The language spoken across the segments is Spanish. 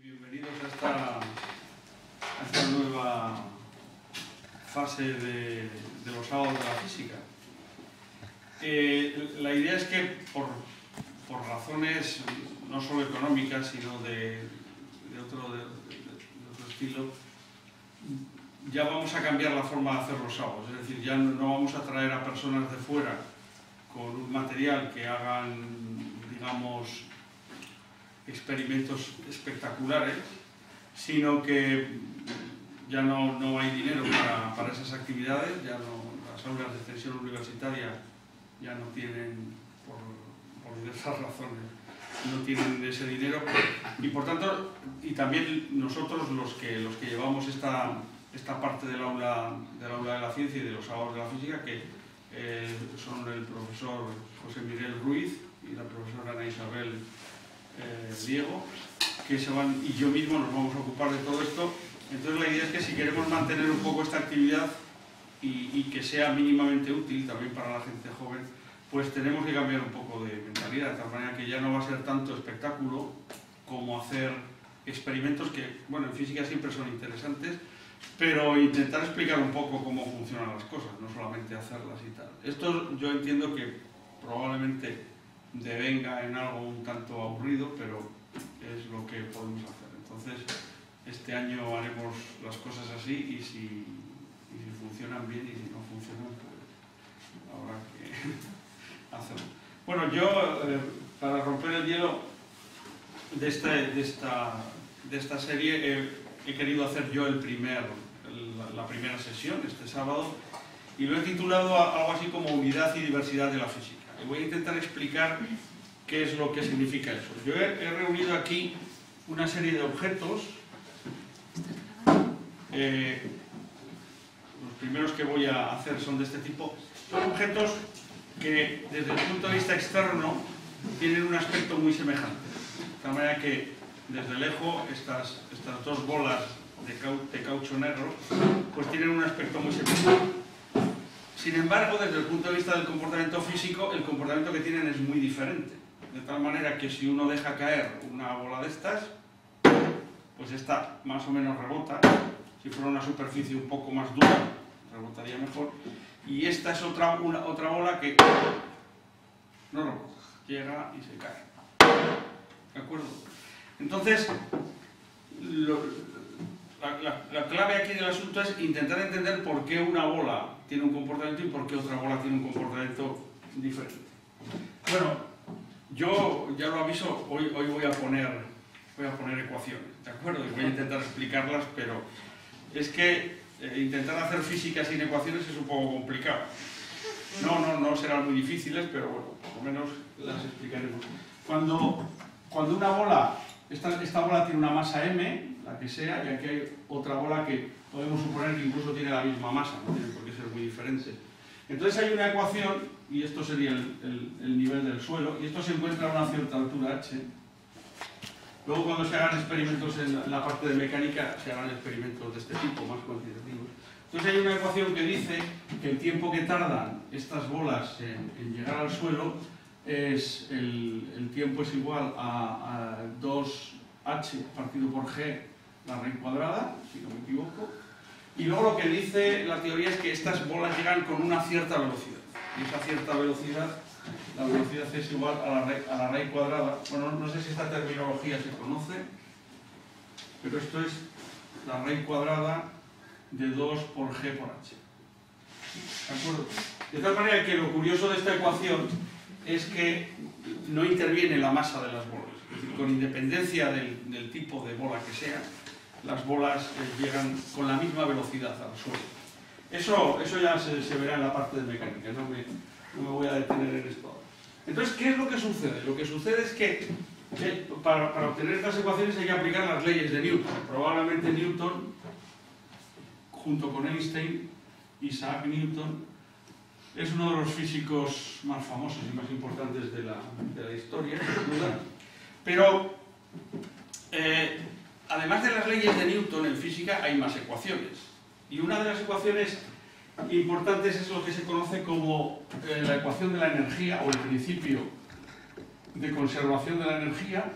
Bienvenidos a esta nueva fase de los sábados de la física. La idea es que por razones no solo económicas, sino de otro estilo, ya vamos a cambiar la forma de hacer los sábados. Es decir, ya no vamos a traer a personas de fuera con un material que hagan, digamos, experimentos espectaculares, sino que ya no hay dinero para esas actividades, ya las aulas de extensión universitaria ya no tienen, por diversas razones, no tienen ese dinero, y por tanto, y también nosotros los que llevamos esta parte del aula de la ciencia y de los sábados de la física, que son el profesor José Miguel Ruiz y la profesora Ana Isabel Diego, que se van, y yo mismo nos vamos a ocupar de todo esto. Entonces la idea es que si queremos mantener un poco esta actividad y que sea mínimamente útil también para la gente joven, pues tenemos que cambiar un poco de mentalidad, de tal manera que ya no va a ser tanto espectáculo como hacer experimentos que, bueno, en física siempre son interesantes, pero intentar explicar un poco cómo funcionan las cosas, no solamente hacerlas y tal. Esto yo entiendo que probablemente devenga en algo un tanto aburrido, pero es lo que podemos hacer. Entonces, este año haremos las cosas así, y si funcionan bien, y si no funcionan, pues habrá que hacerlo. Bueno, yo, para romper el hielo de esta serie, he querido hacer yo la primera sesión este sábado, y lo he titulado algo así como Unidad y Diversidad de la Física. Y voy a intentar explicar qué es lo que significa eso. Yo he reunido aquí una serie de objetos. Los primeros que voy a hacer son de este tipo. Son objetos que, desde el punto de vista externo, tienen un aspecto muy semejante. De tal manera que, desde lejos, estas dos bolas de caucho negro, pues tienen un aspecto muy semejante. Sin embargo, desde el punto de vista del comportamiento físico, el comportamiento que tienen es muy diferente. De tal manera que si uno deja caer una bola de estas, pues esta más o menos rebota. Si fuera una superficie un poco más dura, rebotaría mejor. Y esta es otra bola que no rebota, llega y se cae. ¿De acuerdo? Entonces, la clave aquí del asunto es intentar entender por qué una bola tiene un comportamiento y por qué otra bola tiene un comportamiento diferente. Bueno, yo ya lo aviso, hoy voy a poner ecuaciones, ¿de acuerdo? Y voy a intentar explicarlas, pero es que intentar hacer física sin ecuaciones es un poco complicado. No serán muy difíciles, pero bueno, por lo menos las explicaremos. Cuando una bola, esta bola tiene una masa m, la que sea, y aquí hay otra bola que podemos suponer que incluso tiene la misma masa, no tiene por qué ser muy diferente. Entonces hay una ecuación, y esto sería el nivel del suelo, y esto se encuentra a una cierta altura h. Luego, cuando se hagan experimentos en la parte de mecánica, se harán experimentos de este tipo, más cuantitativos. Entonces hay una ecuación que dice que el tiempo que tardan estas bolas en llegar al suelo el tiempo es igual a 2h partido por g, la raíz cuadrada, si no me equivoco. Y luego lo que dice la teoría es que estas bolas llegan con una cierta velocidad. Y esa cierta velocidad, la velocidad es igual a la raíz cuadrada. Bueno, no sé si esta terminología se conoce, pero esto es la raíz cuadrada de 2 por g por h. ¿De acuerdo? De tal manera que lo curioso de esta ecuación es que no interviene la masa de las bolas. Es decir, con independencia del tipo de bola que sea, las bolas llegan con la misma velocidad al suelo. Eso ya se verá en la parte de mecánica, no me voy a detener en esto ahora. Entonces, ¿qué es lo que sucede? Lo que sucede es que para obtener estas ecuaciones hay que aplicar las leyes de Newton. Probablemente Newton, junto con Einstein, Isaac Newton, es uno de los físicos más famosos y más importantes de la historia, sin duda. Pero, además de las leyes de Newton, en física hay más ecuaciones. Y una de las ecuaciones importantes es lo que se conoce como la ecuación de la energía, o el principio de conservación de la energía,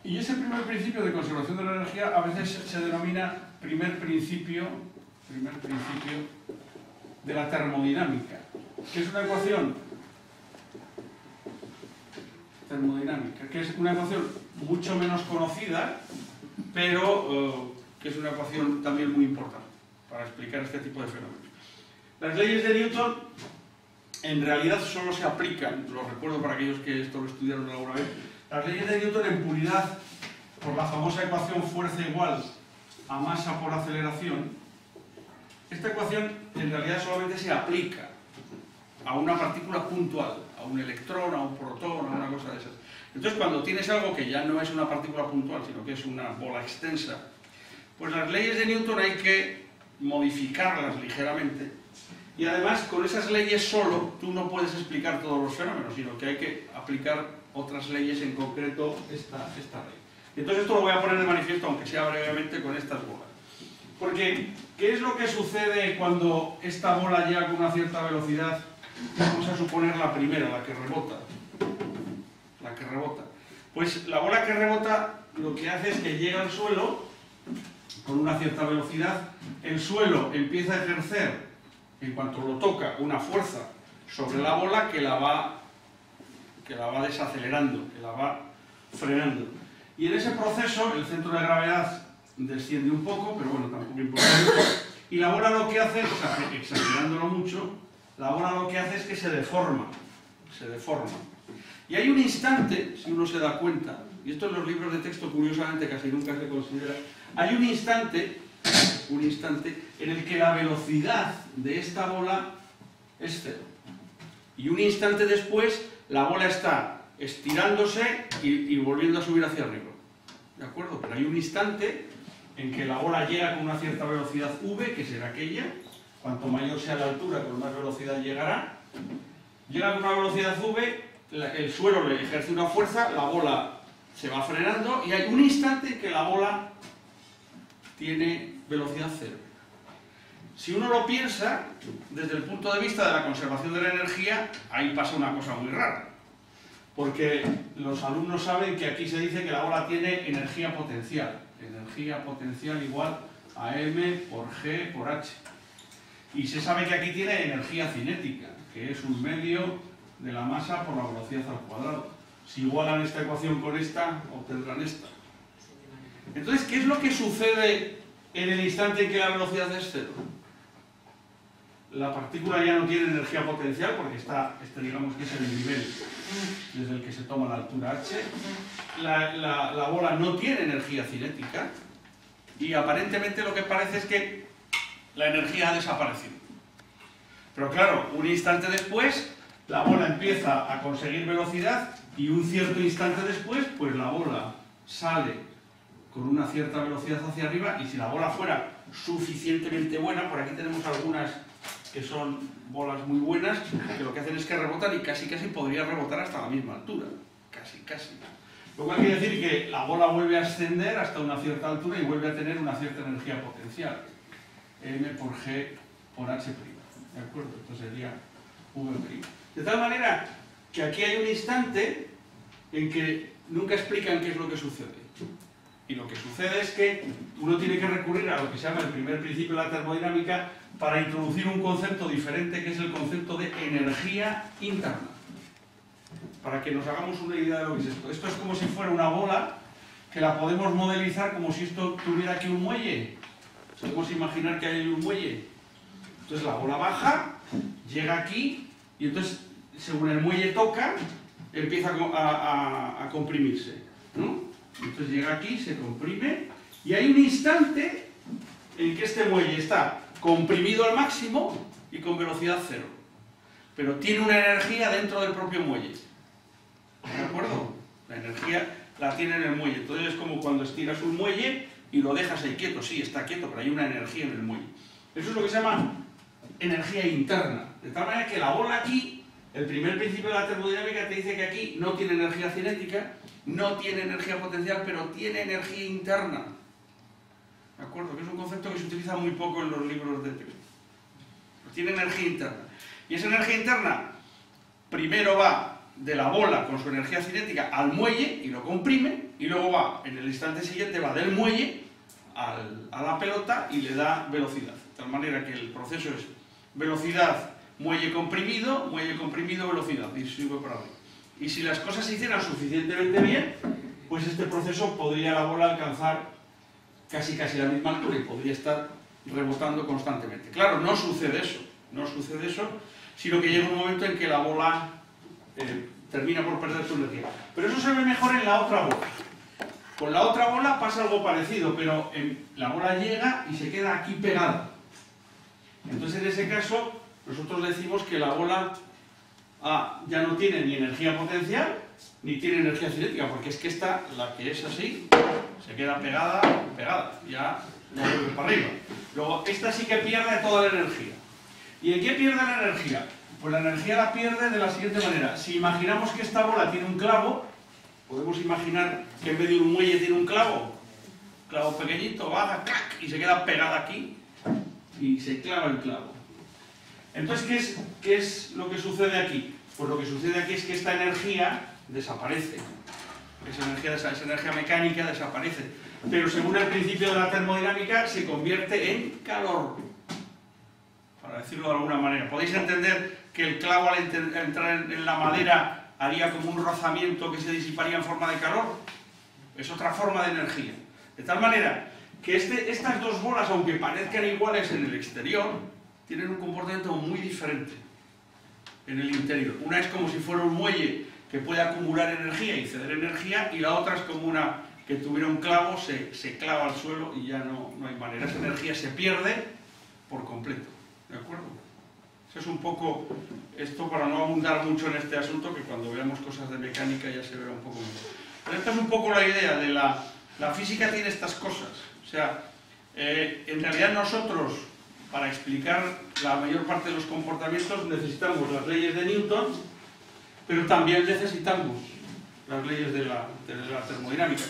Y ese primer principio de conservación de la energía a veces se denomina primer principio de la termodinámica, que es una ecuación termodinámica, que es una ecuación mucho menos conocida, pero que es una ecuación también muy importante para explicar este tipo de fenómenos. Las leyes de Newton en realidad solo se aplican, lo recuerdo para aquellos que esto lo estudiaron alguna vez, las leyes de Newton en puridad por la famosa ecuación fuerza igual a masa por aceleración. Esta ecuación en realidad solamente se aplica a una partícula puntual, a un electrón, a un protón, a una cosa de esas. Entonces, cuando tienes algo que ya no es una partícula puntual, sino que es una bola extensa, pues las leyes de Newton hay que modificarlas ligeramente. Y además, con esas leyes solo, tú no puedes explicar todos los fenómenos, sino que hay que aplicar otras leyes, en concreto esta ley. Entonces esto lo voy a poner de manifiesto, aunque sea brevemente, con estas bolas. Porque, ¿qué es lo que sucede cuando esta bola llega con una cierta velocidad? Vamos a suponer la primera, la que rebota. La que rebota. Pues la bola que rebota lo que hace es que llega al suelo con una cierta velocidad. El suelo empieza a ejercer, en cuanto lo toca, una fuerza sobre la bola que la va desacelerando, que la va frenando. Y en ese proceso el centro de gravedad desciende un poco, pero bueno, tampoco importa mucho. Y la bola lo que hace, exagerándolo mucho, la bola lo que hace es que se deforma. Y hay un instante, si uno se da cuenta, y esto en los libros de texto curiosamente casi nunca se considera, hay un instante en el que la velocidad de esta bola es cero. Y un instante después la bola está estirándose y volviendo a subir hacia arriba. ¿De acuerdo? Pero hay un instante en que la bola llega con una cierta velocidad v, que será aquella, cuanto mayor sea la altura, con más velocidad llegará. Llega con una velocidad v, el suelo le ejerce una fuerza, la bola se va frenando y hay un instante en que la bola tiene velocidad cero. Si uno lo piensa, desde el punto de vista de la conservación de la energía, ahí pasa una cosa muy rara. Porque los alumnos saben que aquí se dice que la bola tiene energía potencial. Energía potencial igual a m por g por h. Y se sabe que aquí tiene energía cinética, que es un medio de la masa por la velocidad al cuadrado. Si igualan esta ecuación con esta, obtendrán esta. Entonces, ¿qué es lo que sucede en el instante en que la velocidad es cero? La partícula ya no tiene energía potencial porque este digamos que es el nivel desde el que se toma la altura h. La bola no tiene energía cinética y aparentemente lo que parece es que la energía ha desaparecido. Pero claro, un instante después la bola empieza a conseguir velocidad y un cierto instante después pues la bola sale con una cierta velocidad hacia arriba y si la bola fuera suficientemente buena, por aquí tenemos algunas que son bolas muy buenas, que lo que hacen es que rebotan y casi podría rebotar hasta la misma altura. Casi. Lo cual quiere decir que la bola vuelve a ascender hasta una cierta altura y vuelve a tener una cierta energía potencial. M por G por H'. ¿De acuerdo? Esto sería V'. De tal manera que aquí hay un instante en que nunca explican qué es lo que sucede. Y lo que sucede es que uno tiene que recurrir a lo que se llama el primer principio de la termodinámica para introducir un concepto diferente que es el concepto de energía interna. Para que nos hagamos una idea de lo que es esto. Esto es como si fuera una bola que la podemos modelizar como si esto tuviera aquí un muelle. Podemos imaginar que hay un muelle. Entonces la bola baja, llega aquí y entonces según el muelle toca empieza a comprimirse, ¿no? Entonces llega aquí, se comprime y hay un instante en que este muelle está comprimido al máximo y con velocidad cero. Pero tiene una energía dentro del propio muelle. ¿De acuerdo? La energía la tiene en el muelle. Entonces es como cuando estiras un muelle y lo dejas ahí quieto. Sí, está quieto, pero hay una energía en el muelle. Eso es lo que se llama energía interna. De tal manera que la bola aquí, el primer principio de la termodinámica te dice que aquí no tiene energía cinética, no tiene energía potencial, pero tiene energía interna. ¿De acuerdo? Que es un concepto que se utiliza muy poco en los libros de texto. Tiene energía interna. Y esa energía interna primero va de la bola con su energía cinética al muelle y lo comprime, y luego va, en el instante siguiente, va del muelle a la pelota y le da velocidad. De tal manera que el proceso es velocidad, muelle comprimido, velocidad, y sube por ahí. Y si las cosas se hicieran suficientemente bien, pues este proceso podría la bola alcanzar casi la misma altura y podría estar rebotando constantemente. Claro, no sucede eso, sino que llega un momento en que la bola termina por perder su energía. Pero eso se ve mejor en la otra bola. Con la otra bola pasa algo parecido, pero la bola llega y se queda aquí pegada. Entonces, en ese caso, nosotros decimos que la bola ya no tiene ni energía potencial, ni tiene energía cinética, porque es que esta, la que es así, se queda pegada, ya no vuelve para arriba. Luego, esta sí que pierde toda la energía. ¿Y en qué pierde la energía? Pues la energía la pierde de la siguiente manera. Si imaginamos que esta bola tiene un clavo, podemos imaginar que en vez de un muelle tiene un clavo pequeñito, baja, ¡clac!, y se queda pegada aquí, y se clava el clavo. Entonces, ¿qué es lo que sucede aquí? Pues lo que sucede aquí es que esta energía desaparece. Esa energía mecánica desaparece. Pero según el principio de la termodinámica, se convierte en calor. Para decirlo de alguna manera. ¿Podéis entender que el clavo al entrar en la madera haría como un rozamiento que se disiparía en forma de calor? Es otra forma de energía. De tal manera que estas dos bolas, aunque parezcan iguales en el exterior, tienen un comportamiento muy diferente en el interior. Una es como si fuera un muelle que puede acumular energía y ceder energía, y la otra es como una que tuviera un clavo, se clava al suelo y ya no hay manera. Esa energía se pierde por completo. ¿De acuerdo? Eso es un poco esto, para no abundar mucho en este asunto, que cuando veamos cosas de mecánica ya se verá un poco mejor. Pero esta es un poco la idea de la física. Tiene estas cosas. O sea, en realidad nosotros, para explicar la mayor parte de los comportamientos, necesitamos las leyes de Newton, pero también necesitamos las leyes de la termodinámica.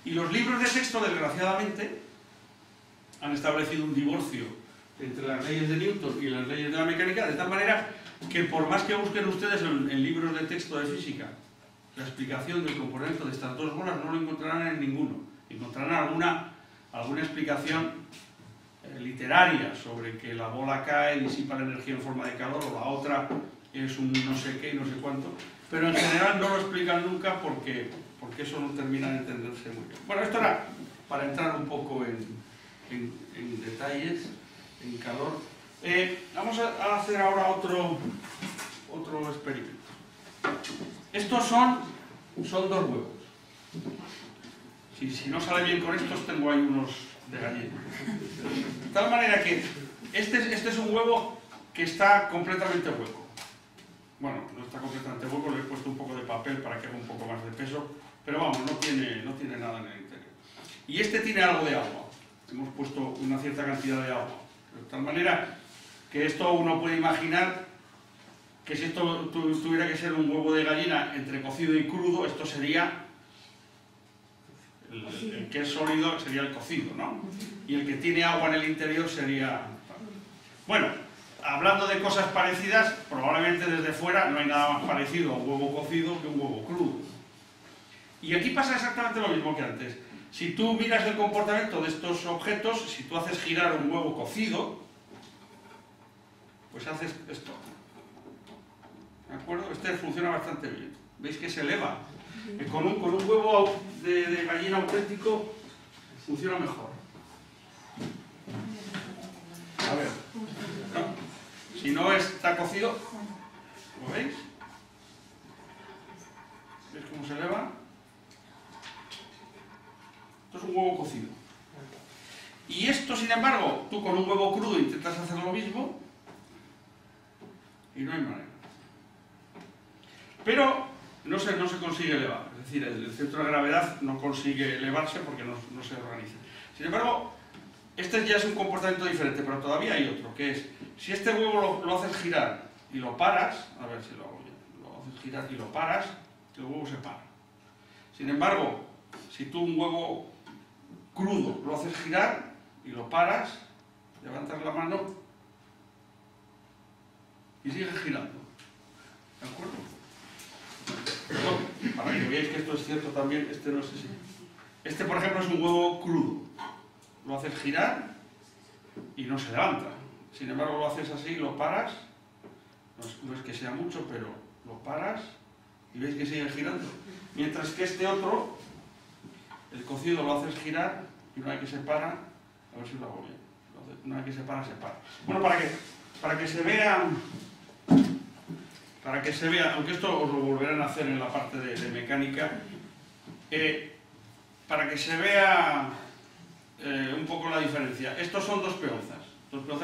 Y los libros de texto, desgraciadamente, han establecido un divorcio entre las leyes de Newton y las leyes de la mecánica, de tal manera que por más que busquen ustedes en libros de texto de física la explicación del comportamiento de estas dos bolas, no lo encontrarán en ninguno. Encontrarán alguna explicación literaria sobre que la bola cae y disipa la energía en forma de calor, o la otra es un no sé qué y no sé cuánto, pero en general no lo explican nunca porque eso no termina de entenderse muy bien. Bueno, esto era para entrar un poco en detalles, en calor. Vamos a hacer ahora otro experimento. Estos son dos huevos. Si no sale bien con estos, tengo ahí unos de gallina. De tal manera que este es un huevo que está completamente hueco. Bueno, no está completamente hueco, le he puesto un poco de papel para que haga un poco más de peso, pero vamos, no tiene nada en el interior. Y este tiene algo de agua. Hemos puesto una cierta cantidad de agua. De tal manera que esto uno puede imaginar que si esto tuviera que ser un huevo de gallina entre cocido y crudo, esto sería... El que es sólido sería el cocido, ¿no? Y el que tiene agua en el interior sería... Bueno, hablando de cosas parecidas, probablemente desde fuera no hay nada más parecido a un huevo cocido que un huevo crudo. Y aquí pasa exactamente lo mismo que antes. Si tú miras el comportamiento de estos objetos, si tú haces girar un huevo cocido, pues haces esto. ¿De acuerdo? Este funciona bastante bien. ¿Veis que se eleva? Con un huevo de gallina auténtico funciona mejor. A ver, ¿no? Si no está cocido, ¿lo veis? ¿Veis cómo se eleva? Esto es un huevo cocido. Y esto, sin embargo, tú con un huevo crudo intentas hacer lo mismo y no hay manera. Pero no se consigue elevar, es decir, el centro de gravedad no consigue elevarse porque no se organiza. Sin embargo, este ya es un comportamiento diferente, pero todavía hay otro, que es, si este huevo lo haces girar y lo paras, a ver si lo hago bien, lo haces girar y lo paras, el huevo se para. Sin embargo, si tú un huevo crudo lo haces girar y lo paras, levantas la mano y sigue girando. ¿De acuerdo? cierto también, este no sé si... Este, por ejemplo, es un huevo crudo. Lo haces girar y no se levanta. Sin embargo, lo haces así, lo paras, no es que sea mucho, pero lo paras y veis que sigue girando. Mientras que este otro, el cocido lo haces girar y una vez que se para, a ver si lo hago bien, una vez que se para, se para. Bueno, para que se vea, aunque esto os lo volverán a hacer en la parte de mecánica, para que se vea un poco la diferencia. Estos son dos peonzas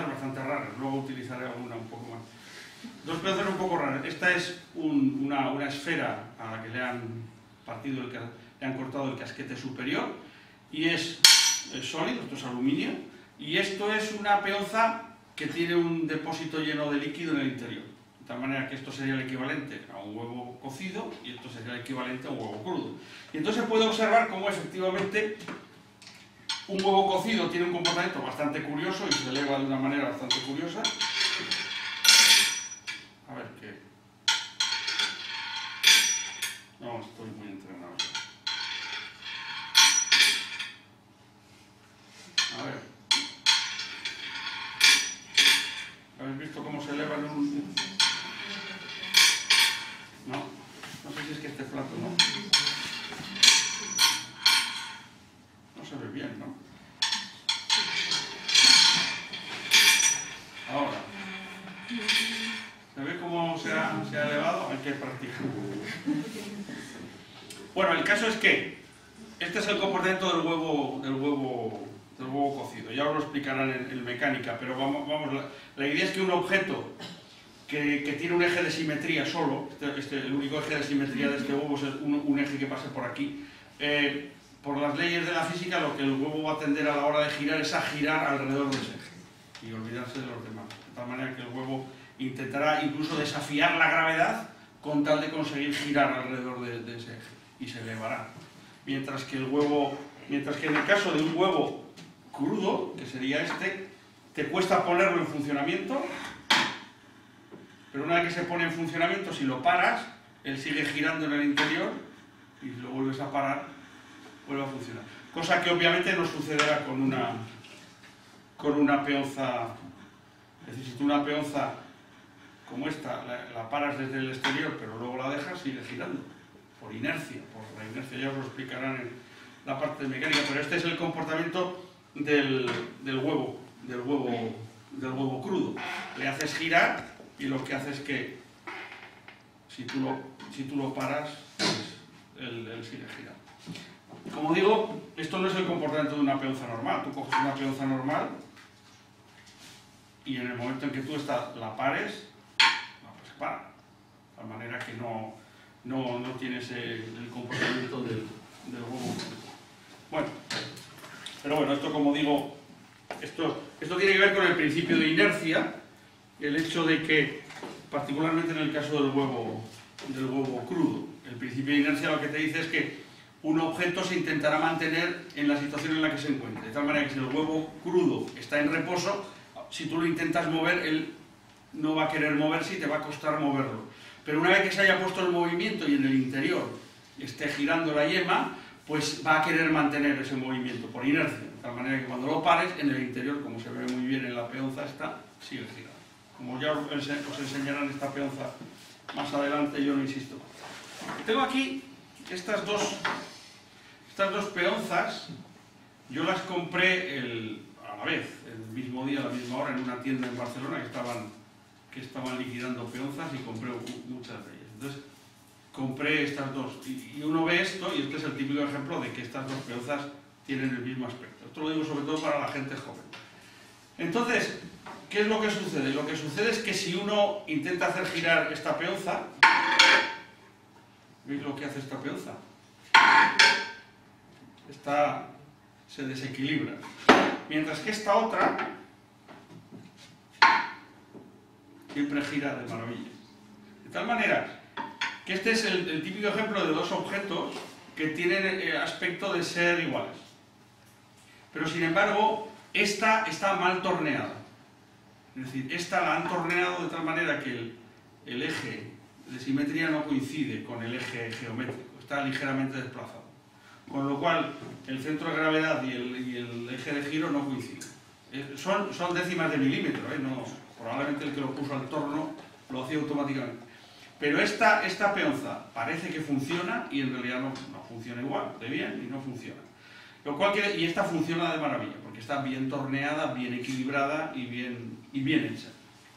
bastante raras, luego utilizaré alguna un poco más. Dos peonzas un poco raras. Esta es una esfera a la que le han partido, le han cortado el casquete superior y es sólido, esto es aluminio, y esto es una peonza que tiene un depósito lleno de líquido en el interior. De tal manera que esto sería el equivalente a un huevo cocido y esto sería el equivalente a un huevo crudo. Y entonces se puede observar cómo efectivamente un huevo cocido tiene un comportamiento bastante curioso y se eleva de una manera bastante curiosa. A ver qué... No, estoy muy entrenado. A ver. ¿Habéis visto cómo se eleva en un...? No sé si es que este plato no se ve bien, ¿no? Ahora, ¿se ve cómo se ha elevado? Hay que practicar. Bueno, el caso es que este es el comportamiento del huevo cocido. Ya os lo explicarán en mecánica, pero vamos, la idea es que un objeto que tiene un eje de simetría solo, el único eje de simetría de este huevo es un eje que pase por aquí, por las leyes de la física lo que el huevo va a tender a la hora de girar es a girar alrededor de ese eje y olvidarse de los demás, de tal manera que el huevo intentará incluso desafiar la gravedad con tal de conseguir girar alrededor de ese eje y se elevará, mientras que en el caso de un huevo crudo, que sería este, te cuesta ponerlo en funcionamiento, pero una vez que se pone en funcionamiento, si lo paras, él sigue girando en el interior y si lo vuelves a parar, vuelve a funcionar. Cosa que obviamente no sucederá con una peonza. Es decir, si tú una peonza como esta la paras desde el exterior, pero luego la dejas, sigue girando, por inercia, ya os lo explicarán en la parte de mecánica, pero este es el comportamiento del huevo crudo. Le haces girar y lo que hace es que si tú lo paras, pues él sigue girando. Como digo, esto no es el comportamiento de una peonza normal. Tú coges una peonza normal y en el momento en que tú la pares, pues se para. De tal manera que no tienes el comportamiento del huevo. Bueno, pero bueno, esto como digo, esto tiene que ver con el principio de inercia, el hecho de que, particularmente en el caso del huevo crudo, el principio de inercia lo que te dice es que un objeto se intentará mantener en la situación en la que se encuentre, de tal manera que si el huevo crudo está en reposo, si tú lo intentas mover, él no va a querer moverse y te va a costar moverlo. Pero una vez que se haya puesto el movimiento y en el interior esté girando la yema, pues va a querer mantener ese movimiento por inercia, de tal manera que cuando lo pares, en el interior, como se ve muy bien en la peonza esta, sigue girando. Como ya os enseñarán esta peonza más adelante, yo no insisto. Tengo aquí estas dos peonzas, yo las compré a la vez, el mismo día, a la misma hora, en una tienda en Barcelona que estaban liquidando peonzas y compré muchas de ellas. Entonces, compré estas dos y uno ve esto y este es el típico ejemplo de que estas dos peonzas tienen el mismo aspecto. Esto lo digo sobre todo para la gente joven. Entonces, ¿qué es lo que sucede? Lo que sucede es que si uno intenta hacer girar esta peonza, ¿veis lo que hace esta peonza? Esta se desequilibra. Mientras que esta otra siempre gira de maravilla. De tal manera que este es el típico ejemplo de dos objetos que tienen aspecto de ser iguales. Pero sin embargo, esta está mal torneada. Es decir, esta la han torneado de tal manera que el eje de simetría no coincide con el eje geométrico. está ligeramente desplazado. Con lo cual, el centro de gravedad y el eje de giro no coinciden. Son décimas de milímetro, no, probablemente el que lo puso al torno lo hacía automáticamente. Pero esta peonza parece que funciona y en realidad no funciona igual, de bien y no funciona. Lo cual y esta funciona de maravilla, porque está bien torneada, bien equilibrada y bien hecha.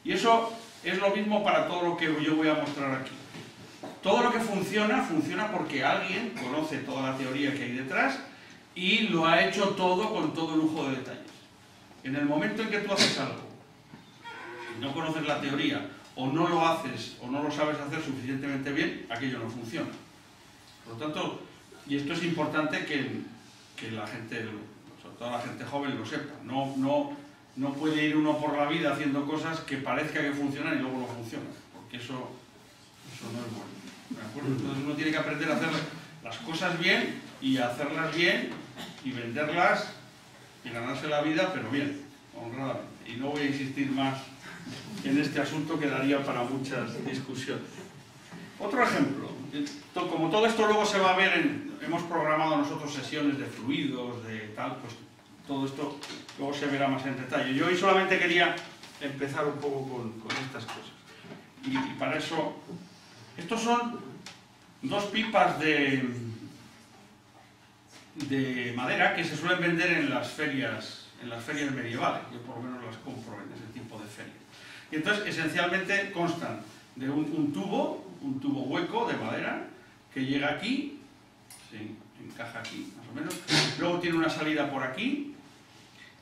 Y eso es lo mismo para todo lo que yo voy a mostrar aquí. Todo lo que funciona porque alguien conoce toda la teoría que hay detrás y lo ha hecho todo con todo lujo de detalles. En el momento en que tú haces algo y no conoces la teoría, o no lo haces, o no lo sabes hacer suficientemente bien, aquello no funciona. Por lo tanto, y esto es importante que la gente, sobre todo la gente joven, lo sepa. No puede ir uno por la vida haciendo cosas que parezca que funcionan y luego no funcionan, porque eso no es bueno. ¿De acuerdo? Entonces uno tiene que aprender a hacer las cosas bien y a hacerlas bien y venderlas y ganarse la vida, pero bien, honradamente. Y no voy a insistir más en este asunto, que daría para muchas discusiones. Otro ejemplo, como todo esto luego se va a ver, hemos programado nosotros sesiones de fluidos, de tal, pues todo esto luego se verá más en detalle. Yo hoy solamente quería empezar un poco con estas cosas. Y para eso, estos son dos pipas de madera que se suelen vender en las ferias medievales. Yo por lo menos las compro en ese tipo de ferias. Y entonces esencialmente constan de un tubo hueco de madera que llega aquí, se encaja aquí más o menos, luego tiene una salida por aquí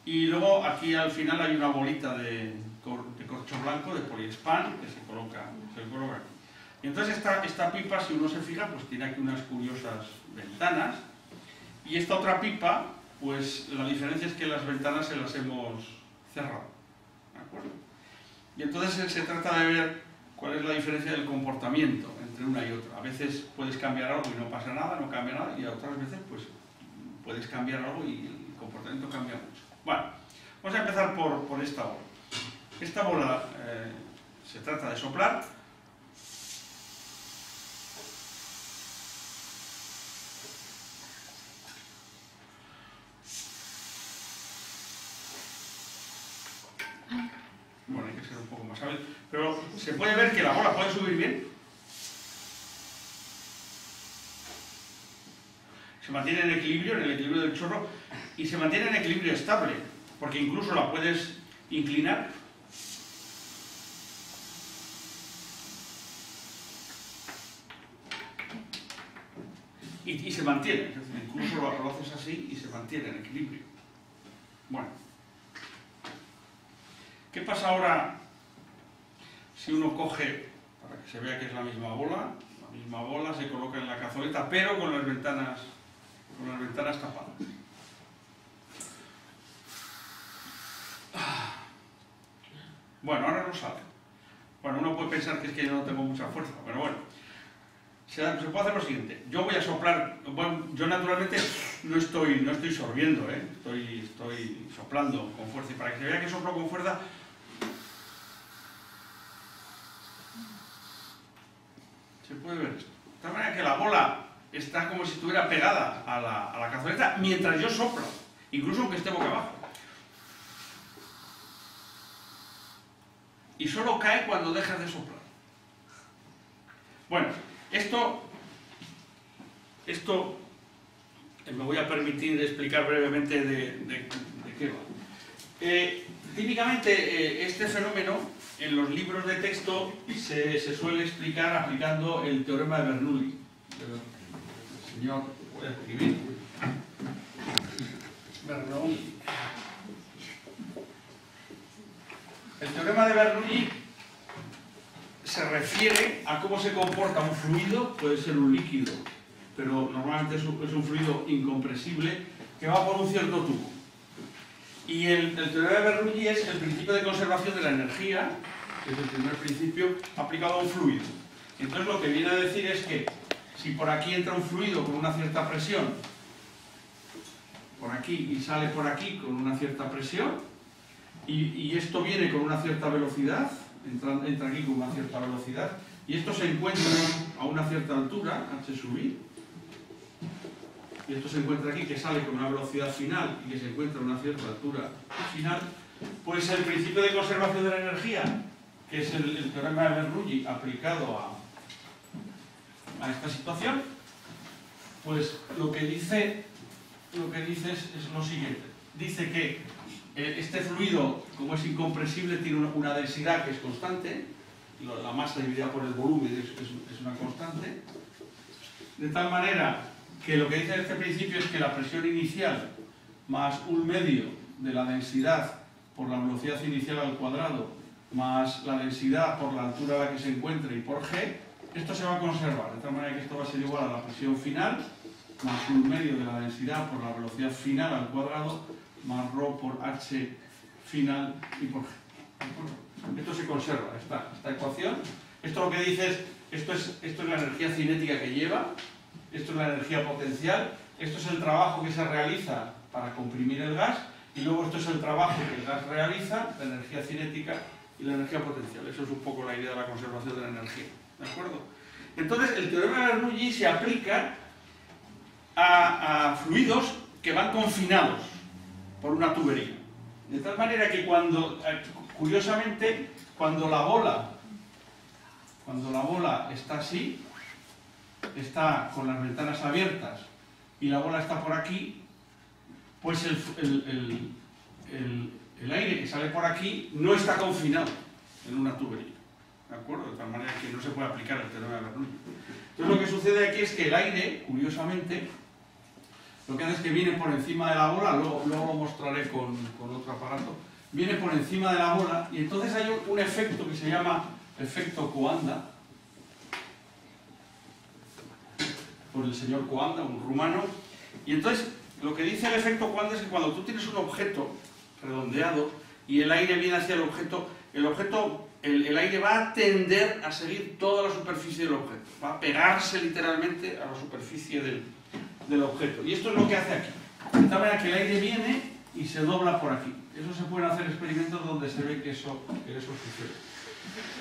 y luego aquí al final hay una bolita de corcho blanco, de poliespan, que se coloca aquí. Y entonces esta pipa, si uno se fija, pues tiene aquí unas curiosas ventanas, y esta otra pipa, pues la diferencia es que las ventanas se las hemos cerrado, ¿de acuerdo? Y entonces se trata de ver cuál es la diferencia del comportamiento entre una y otra. A veces puedes cambiar algo y no pasa nada, no cambia nada, y a otras veces pues puedes cambiar algo y el comportamiento cambia mucho. Bueno, vamos a empezar por esta bola. Esta bola se trata de soplar. Bueno, hay que ser un poco más hábil, pero se puede ver que la bola puede subir bien. Se mantiene en equilibrio del chorro, y se mantiene en equilibrio estable, porque incluso la puedes inclinar. Y se mantiene, es decir, incluso lo haces así y se mantiene en equilibrio. Bueno. ¿Qué pasa ahora si uno coge, para que se vea que es la misma bola se coloca en la cazoleta, pero con las ventanas tapadas? Bueno, ahora no sale. Bueno, uno puede pensar que es que yo no tengo mucha fuerza, pero bueno. Se puede hacer lo siguiente. Yo voy a soplar, bueno, yo naturalmente no estoy sorbiendo, estoy soplando con fuerza, y para que se vea que soplo con fuerza, se puede ver esto. De tal manera que la bola está como si estuviera pegada a la cazoleta mientras yo soplo, incluso aunque esté boca abajo. Y solo cae cuando dejas de soplar. Bueno, esto me voy a permitir explicar brevemente de qué va. Típicamente este fenómeno en los libros de texto se suele explicar aplicando el teorema de Bernoulli. El señor, voy a escribir, Bernoulli. El teorema de Bernoulli se refiere a cómo se comporta un fluido, puede ser un líquido, pero normalmente es un fluido incompresible que va por un cierto tubo. Y el teorema de Bernoulli es el principio de conservación de la energía, que es el primer principio aplicado a un fluido. Entonces lo que viene a decir es que si por aquí entra un fluido con una cierta presión, por aquí, y sale por aquí con una cierta presión, y esto viene con una cierta velocidad, entra aquí con una cierta velocidad, y esto se encuentra a una cierta altura, h sub i, y esto se encuentra aquí, que sale con una velocidad final y que se encuentra a una cierta altura final, pues el principio de conservación de la energía, que es el teorema de Bernoulli aplicado a esta situación, pues lo que dice es lo siguiente. Dice que este fluido, como es incompresible, tiene una densidad que es constante, la masa dividida por el volumen es una constante, de tal manera que lo que dice este principio es que la presión inicial más un medio de la densidad por la velocidad inicial al cuadrado más la densidad por la altura a la que se encuentre y por G, esto se va a conservar, de tal manera que esto va a ser igual a la presión final más un medio de la densidad por la velocidad final al cuadrado más ρ por h final y por G. Esto se conserva, esta ecuación. Esto lo que dice es, esto es la energía cinética que lleva, esto es la energía potencial, esto es el trabajo que se realiza para comprimir el gas, y luego esto es el trabajo que el gas realiza, la energía cinética y la energía potencial. Eso es un poco la idea de la conservación de la energía. ¿De acuerdo? Entonces, el teorema de Bernoulli se aplica a fluidos que van confinados por una tubería. De tal manera que curiosamente, cuando la bola está así, está con las ventanas abiertas y la bola está por aquí, pues el aire que sale por aquí no está confinado en una tubería. ¿De acuerdo? De tal manera que no se puede aplicar el teorema de Bernoulli. Entonces lo que sucede aquí es que el aire, curiosamente, lo que hace es que viene por encima de la bola, luego lo mostraré con otro aparato, viene por encima de la bola y entonces hay un efecto que se llama efecto Coanda, por el señor Coanda, un rumano, y entonces lo que dice el efecto Coanda es que cuando tú tienes un objeto redondeado y el aire viene hacia el objeto, el aire va a tender a seguir toda la superficie del objeto, va a pegarse literalmente a la superficie del objeto. Y esto es lo que hace aquí. De tal manera que el aire viene y se dobla por aquí. Eso se pueden hacer experimentos donde se ve que eso sucede.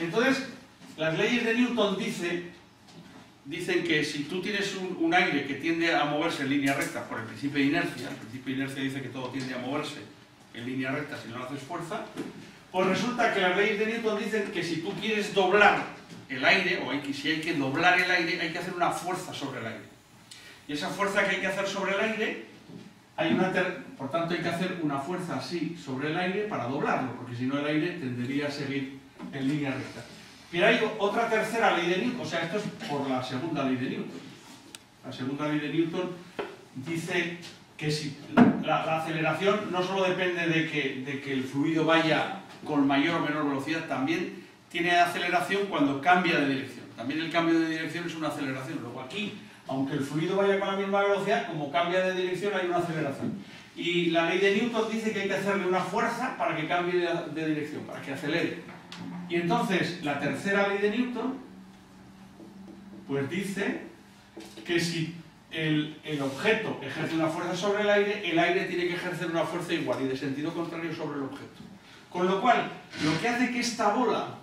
Entonces, las leyes de Newton dicen que si tú tienes un aire que tiende a moverse en línea recta por el principio de inercia, el principio de inercia dice que todo tiende a moverse en línea recta si no le haces fuerza, pues resulta que las leyes de Newton dicen que si tú quieres doblar el aire, si hay que doblar el aire, hay que hacer una fuerza sobre el aire. Y esa fuerza que hay que hacer sobre el aire, por tanto hay que hacer una fuerza así sobre el aire para doblarlo, porque si no el aire tendería a seguir en línea recta. Pero hay otra tercera ley de Newton, o sea, esto es por la segunda ley de Newton. La segunda ley de Newton dice que si la aceleración no solo depende de que el fluido vaya con mayor o menor velocidad, también tiene aceleración cuando cambia de dirección. También el cambio de dirección es una aceleración. Luego aquí, aunque el fluido vaya con la misma velocidad, como cambia de dirección hay una aceleración. Y la ley de Newton dice que hay que hacerle una fuerza para que cambie de dirección, para que acelere. Y entonces, la tercera ley de Newton, pues dice que si el objeto ejerce una fuerza sobre el aire tiene que ejercer una fuerza igual y de sentido contrario sobre el objeto. Con lo cual, lo que hace que esta bola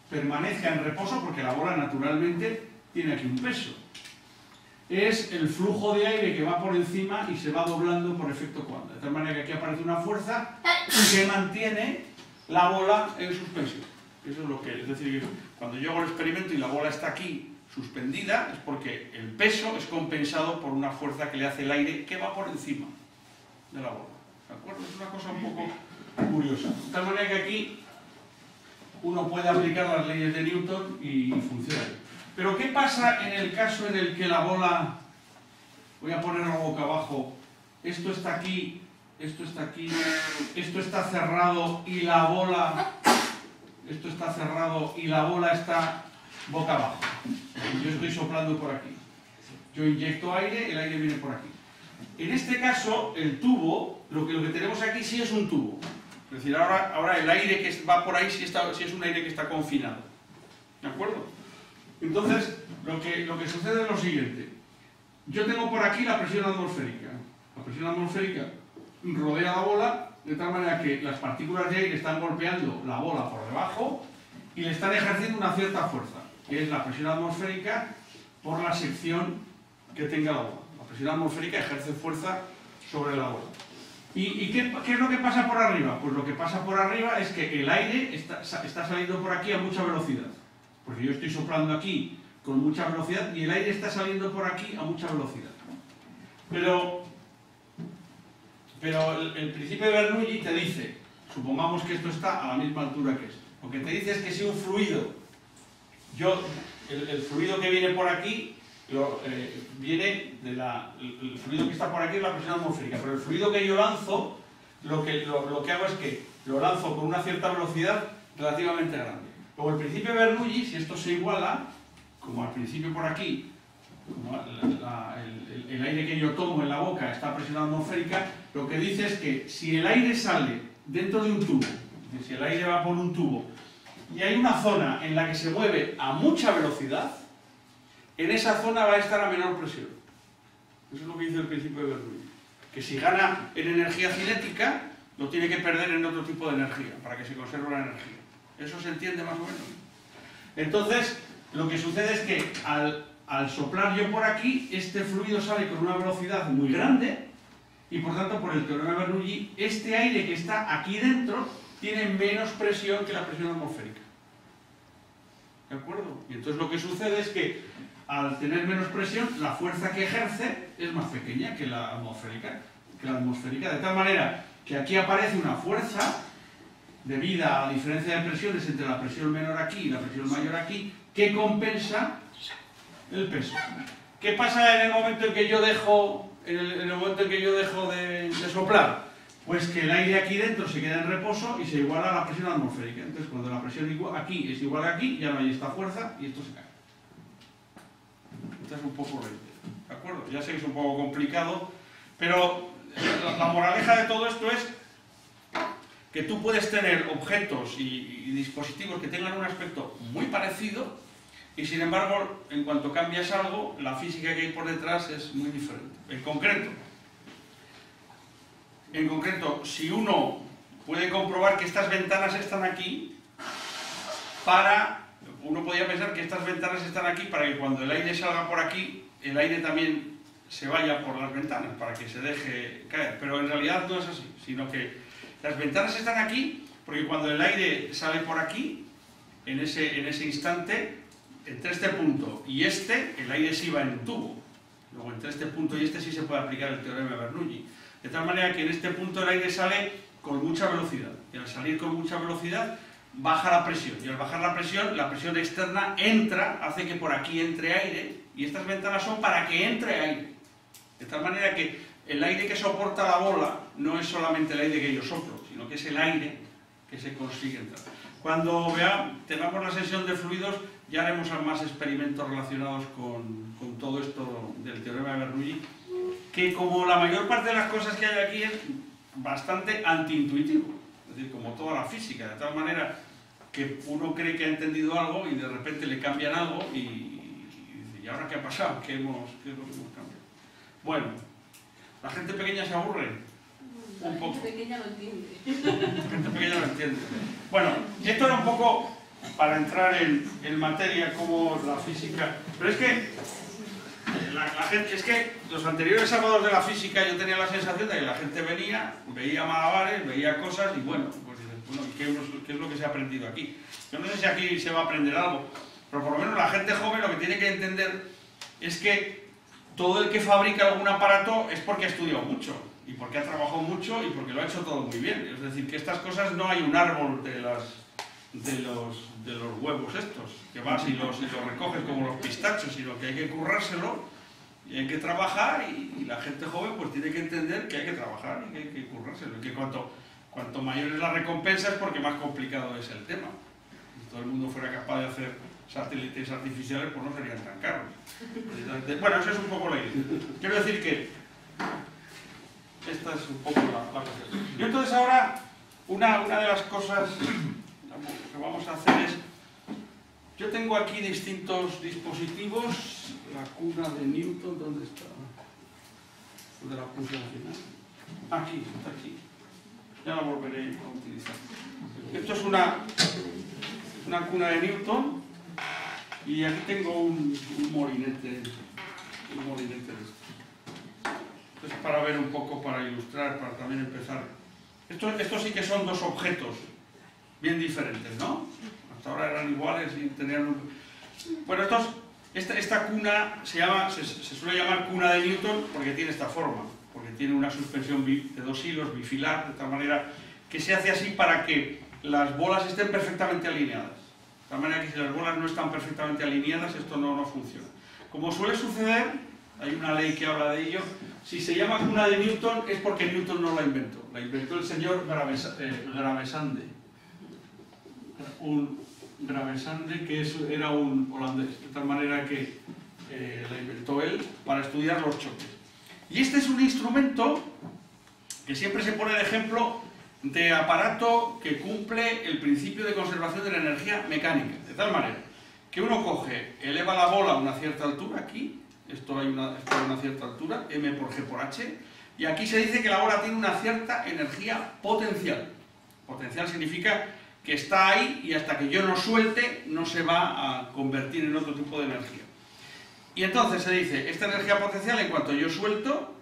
permanezca en reposo, porque la bola naturalmente tiene aquí un peso, es el flujo de aire que va por encima y se va doblando por efecto Coanda. De tal manera que aquí aparece una fuerza que mantiene la bola en suspensión. Eso es lo que es decir, cuando yo hago el experimento y la bola está aquí suspendida, es porque el peso es compensado por una fuerza que le hace el aire que va por encima de la bola. ¿De acuerdo? Es una cosa un poco curiosa. De tal manera que aquí uno puede aplicar las leyes de Newton y funciona. Pero ¿qué pasa en el caso en el que la bola, voy a ponerlo boca abajo, esto está aquí, esto está aquí, esto está cerrado y la bola, esto está cerrado y la bola está boca abajo? Yo estoy soplando por aquí. Yo inyecto aire, el aire viene por aquí. En este caso, el tubo, lo que tenemos aquí sí es un tubo. Es decir, ahora el aire que va por ahí sí es un aire que está confinado. ¿De acuerdo? Entonces, lo que sucede es lo siguiente. Yo tengo por aquí la presión atmosférica. La presión atmosférica rodea la bola de tal manera que las partículas de aire están golpeando la bola por debajo y le están ejerciendo una cierta fuerza, que es la presión atmosférica por la sección que tenga la bola. La presión atmosférica ejerce fuerza sobre la bola. ¿Y qué es lo que pasa por arriba? Pues lo que pasa por arriba es que el aire está saliendo por aquí a mucha velocidad. Porque yo estoy soplando aquí con mucha velocidad y el aire está saliendo por aquí a mucha velocidad. Pero el principio de Bernoulli te dice, supongamos que esto está a la misma altura que esto. Lo que te dice es que si un fluido, el fluido que viene por aquí, viene el fluido que está por aquí es la presión atmosférica, pero el fluido que yo lanzo, lo que hago es que lo lanzo con una cierta velocidad relativamente grande. Luego el principio de Bernoulli, si esto se iguala, como al principio por aquí, como el aire que yo tomo en la boca está a presión atmosférica, lo que dice es que si el aire sale dentro de un tubo, es decir, si el aire va por un tubo, y hay una zona en la que se mueve a mucha velocidad, en esa zona va a estar a menor presión. Eso es lo que dice el principio de Bernoulli. Que si gana en energía cinética, lo tiene que perder en otro tipo de energía, para que se conserve la energía. ¿Eso se entiende más o menos? Entonces, lo que sucede es que al soplar yo por aquí, este fluido sale con una velocidad muy grande, y por tanto, por el teorema de Bernoulli, este aire que está aquí dentro tiene menos presión que la presión atmosférica. ¿De acuerdo? Y entonces lo que sucede es que al tener menos presión, la fuerza que ejerce es más pequeña que la atmosférica. De tal manera que aquí aparece una fuerza debida a la diferencia de presiones entre la presión menor aquí y la presión mayor aquí, que compensa el peso. ¿Qué pasa en el momento en que yo dejo, de soplar? Pues que el aire aquí dentro se queda en reposo y se iguala a la presión atmosférica. Entonces, cuando la presión aquí es igual a aquí, ya no hay esta fuerza y esto se cae. Esta es un poco la idea, ¿de acuerdo? Ya sé que es un poco complicado, pero la moraleja de todo esto es que tú puedes tener objetos y dispositivos que tengan un aspecto muy parecido y, sin embargo, en cuanto cambias algo, la física que hay por detrás es muy diferente. En concreto, si uno puede comprobar que estas ventanas están aquí, uno podría pensar que estas ventanas están aquí para que cuando el aire salga por aquí, el aire también se vaya por las ventanas, para que se deje caer. Pero en realidad no es así, sino que las ventanas están aquí porque cuando el aire sale por aquí, en ese instante, entre este punto y el aire sí va en un tubo. Luego, entre este punto y sí se puede aplicar el teorema de Bernoulli. De tal manera que en este punto el aire sale con mucha velocidad. Y al salir con mucha velocidad, baja la presión. Y al bajar la presión externa hace que por aquí entre aire, y estas ventanas son para que entre aire. De tal manera que el aire que soporta la bola no es solamente el aire que yo soplo, sino que es el aire que se consigue entrar. Cuando tengamos la sesión de fluidos, ya haremos más experimentos relacionados con todo esto del teorema de Bernoulli, que como la mayor parte de las cosas que hay aquí es bastante antiintuitivo, es decir, como toda la física, de tal manera que uno cree que ha entendido algo y de repente le cambian algo y dice, ¿y ahora qué ha pasado? ¿Qué es lo que hemos cambiado? Bueno, ¿la gente pequeña se aburre? Un poco. La gente pequeña lo entiende. La gente pequeña lo entiende. Bueno, y esto era un poco para entrar en materia como la física, pero es que es que los anteriores sábados de la física yo tenía la sensación de que la gente venía, veía malabares, veía cosas y bueno, pues ¿qué es lo que se ha aprendido aquí? Yo no sé si aquí se va a aprender algo, pero por lo menos la gente joven lo que tiene que entender es que todo el que fabrica algún aparato es porque ha estudiado mucho y porque ha trabajado mucho y porque lo ha hecho todo muy bien. Es decir, que estas cosas no hay un árbol de los huevos estos, que vas y los recoges como los pistachos, sino que hay que currárselo y hay que trabajar y la gente joven pues tiene que entender que hay que trabajar y que hay que currárselo y que cuanto mayor es la recompensa es porque más complicado es el tema. Si todo el mundo fuera capaz de hacer satélites artificiales pues no serían tan caros. Bueno, eso es un poco la idea. Quiero decir que esta es un poco la cuestión. Y entonces ahora una de las cosas que vamos a hacer es, yo tengo aquí distintos dispositivos, la cuna de Newton, ¿dónde está? ¿Dónde la puse al final? Aquí, está aquí. Ya la volveré a utilizar. Esto es una cuna de Newton y aquí tengo un molinete un molinete de estos. Entonces, para ver un poco, para ilustrar, para también empezar. Estos sí que son dos objetos bien diferentes, ¿no? Hasta ahora eran iguales y tenían un... Bueno, esta cuna se suele llamar cuna de Newton porque tiene esta forma, porque tiene una suspensión de dos hilos, bifilar, de tal manera que se hace así para que las bolas estén perfectamente alineadas. De tal manera que si las bolas no están perfectamente alineadas, esto no funciona. Como suele suceder, hay una ley que habla de ello, si se llama cuna de Newton es porque Newton no la inventó el señor Gravesande. Gravesande, que era un holandés, de tal manera que la inventó él para estudiar los choques. Y este es un instrumento que siempre se pone de ejemplo de aparato que cumple el principio de conservación de la energía mecánica, de tal manera que uno coge, eleva la bola a una cierta altura, aquí, esto hay una cierta altura, m por g por h, y aquí se dice que la bola tiene una cierta energía potencial. Potencial significa que está ahí y hasta que yo no suelte no se va a convertir en otro tipo de energía. Y entonces se dice, esta energía potencial en cuanto yo suelto,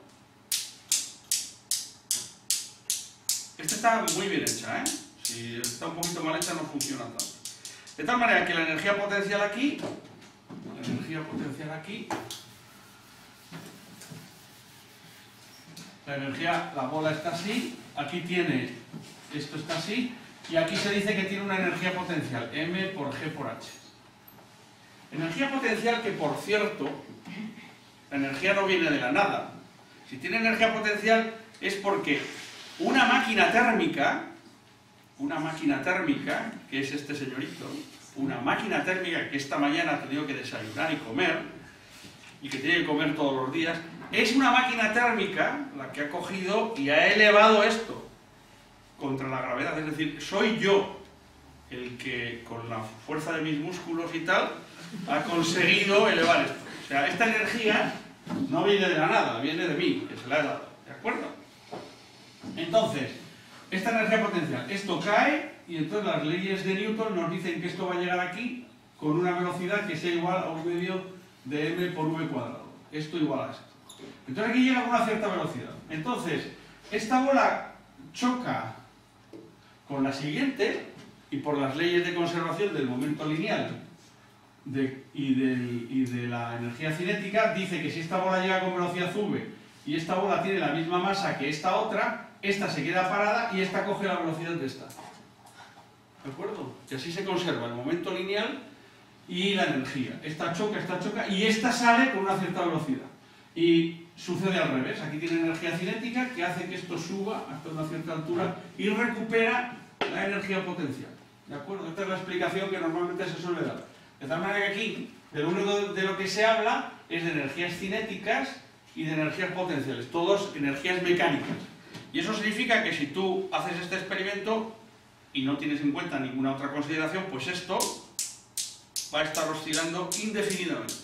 esta está muy bien hecha, ¿eh? Si está un poquito mal hecha no funciona tanto. De tal manera que la energía potencial aquí, la bola está así, aquí tiene, esto está así, y aquí se dice que tiene una energía potencial, m por g por h. Energía potencial que, por cierto, la energía no viene de la nada. Si tiene energía potencial es porque una máquina térmica, que es este señorito, una máquina térmica que esta mañana ha tenido que desayunar y comer, y que tiene que comer todos los días, es una máquina térmica la que ha cogido y ha elevado esto contra la gravedad. Es decir, soy yo el que, con la fuerza de mis músculos y tal, ha conseguido elevar esto. O sea, esta energía no viene de la nada, viene de mí, que se la he dado. ¿De acuerdo? Entonces, esta energía potencial, esto cae y entonces las leyes de Newton nos dicen que esto va a llegar aquí con una velocidad que sea igual a 1/2 de m por v cuadrado. Esto igual a esto. Entonces aquí llega con una cierta velocidad. Entonces, esta bola choca con la siguiente y por las leyes de conservación del momento lineal y de la energía cinética, dice que si esta bola llega con velocidad v y esta bola tiene la misma masa que esta otra, esta se queda parada y esta coge la velocidad de esta. ¿De acuerdo? Y así se conserva el momento lineal y la energía. Esta choca y esta sale con una cierta velocidad. Y sucede al revés. Aquí tiene energía cinética que hace que esto suba hasta una cierta altura y recupera la energía potencial. ¿De acuerdo? Esta es la explicación que normalmente se suele dar. De tal manera que aquí, de lo único de lo que se habla es de energías cinéticas y de energías potenciales. Todos energías mecánicas. Y eso significa que si tú haces este experimento y no tienes en cuenta ninguna otra consideración, pues esto va a estar oscilando indefinidamente,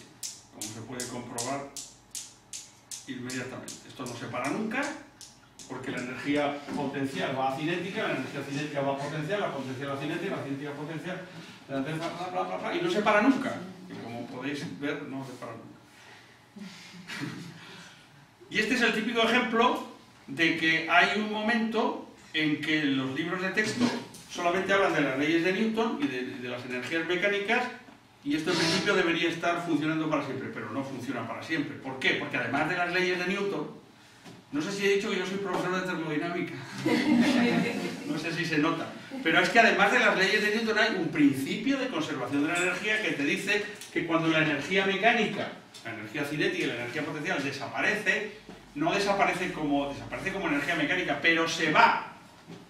como se puede comprobar inmediatamente. Esto no se para nunca, porque la energía potencial va a cinética, la energía cinética va a potencial, la potencial a cinética, la cinética a potencial, y no se para nunca. Y como podéis ver, no se para nunca. Y este es el típico ejemplo de que hay un momento en que los libros de texto solamente hablan de las leyes de Newton y de las energías mecánicas, y esto en principio debería estar funcionando para siempre, pero no funciona para siempre. ¿Por qué? Porque además de las leyes de Newton, no sé si he dicho que yo soy profesor de termodinámica, no sé si se nota, pero es que además de las leyes de Newton hay un principio de conservación de la energía que te dice que cuando la energía mecánica, la energía cinética y la energía potencial desaparece, no desaparece como energía mecánica, pero se va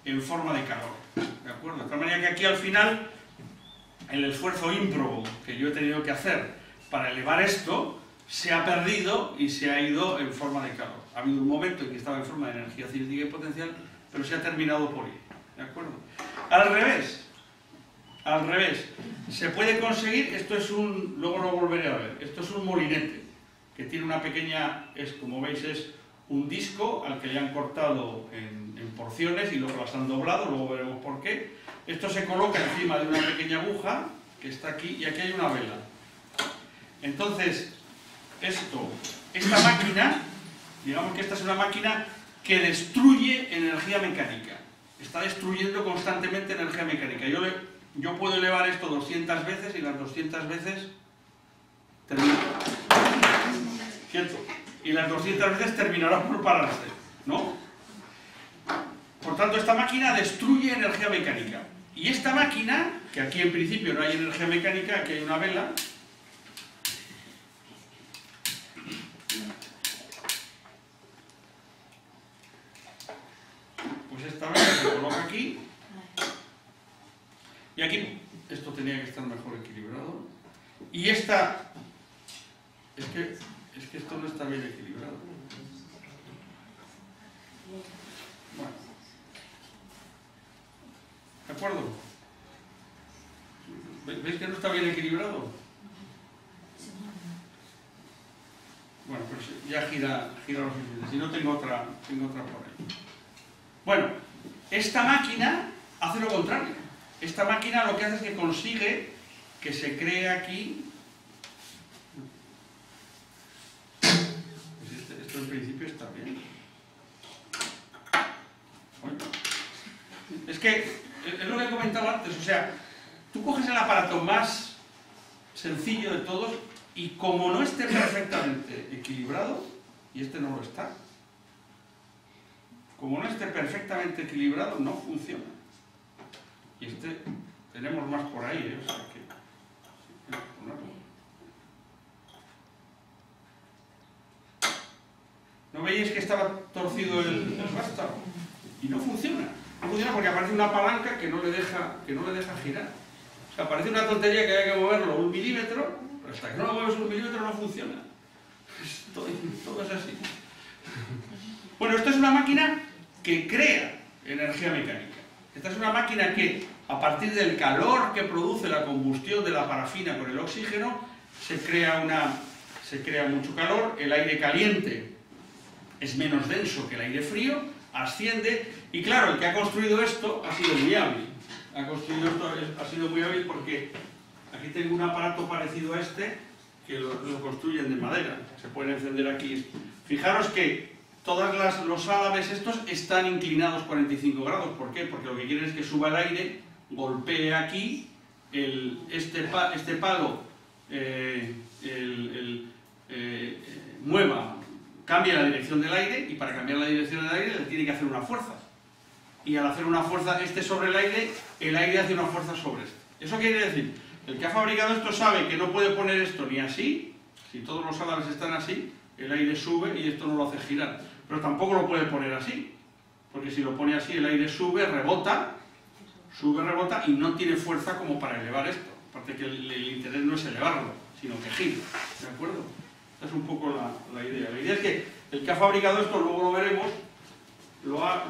en forma de calor. ¿De acuerdo? De tal manera que aquí al final, el esfuerzo ímprobo que yo he tenido que hacer para elevar esto, se ha perdido y se ha ido en forma de calor. Ha habido un momento en que estaba en forma de energía cinética y potencial, pero se ha terminado por ir. ¿De acuerdo? Al revés, se puede conseguir, esto es luego lo volveré a ver, esto es un molinete, que tiene una pequeña, como veis es un disco al que le han cortado en porciones y luego las han doblado, luego veremos por qué. Esto se coloca encima de una pequeña aguja que está aquí y aquí hay una vela. Entonces, esto esta máquina, digamos que esta es una máquina que destruye energía mecánica. Está destruyendo constantemente energía mecánica. Yo puedo elevar esto 200 veces y las 200 veces termina. ¿Cierto? Y las 200 veces terminará por pararse, ¿no? Por tanto, esta máquina destruye energía mecánica. Y esta máquina, que aquí en principio no hay energía mecánica, aquí hay una vela, pues esta vela se coloca aquí, y aquí esto tenía que estar mejor equilibrado, y esta, es que esto no está bien equilibrado. Bueno, ¿de acuerdo? ¿Veis que no está bien equilibrado? Bueno, pues ya gira lo suficiente. Si no, tengo otra por ahí. Bueno, esta máquina hace lo contrario. Esta máquina lo que hace es que consigue que se cree aquí. Pues esto en principio está bien. Bueno, es que es lo que he comentado antes, o sea, tú coges el aparato más sencillo de todos y como no esté perfectamente equilibrado, y este no lo está, como no esté perfectamente equilibrado, no funciona. Y este, tenemos más por ahí, o sea que... ¿No veis que estaba torcido el vástago? Y no funciona. No funciona porque aparece una palanca que no le deja girar. O sea, parece una tontería que haya que moverlo 1 milímetro, pero hasta que no lo mueves 1 milímetro no funciona. Todo es así. Bueno, esto es una máquina que crea energía mecánica. Esta es una máquina que, a partir del calor que produce la combustión de la parafina con el oxígeno, se crea mucho calor, el aire caliente es menos denso que el aire frío, asciende, y claro, el que ha construido esto ha sido muy hábil. Ha sido muy hábil porque aquí tengo un aparato parecido a este, que lo construyen de madera, se pueden encender aquí. Fijaros que todos los álabes estos están inclinados 45 grados, ¿por qué? Porque lo que quieren es que suba el aire, golpee aquí, este palo cambia la dirección del aire, y para cambiar la dirección del aire le tiene que hacer una fuerza. Y al hacer una fuerza sobre el aire hace una fuerza sobre este. ¿Eso quiere decir? El que ha fabricado esto sabe que no puede poner esto ni así, si todos los álabes están así, el aire sube y esto no lo hace girar. Pero tampoco lo puede poner así, porque si lo pone así el aire sube, rebota y no tiene fuerza como para elevar esto. Aparte que el interés no es elevarlo, sino que gira. ¿De acuerdo? Esta es un poco la idea. La idea es que el que ha fabricado esto, luego lo veremos, lo ha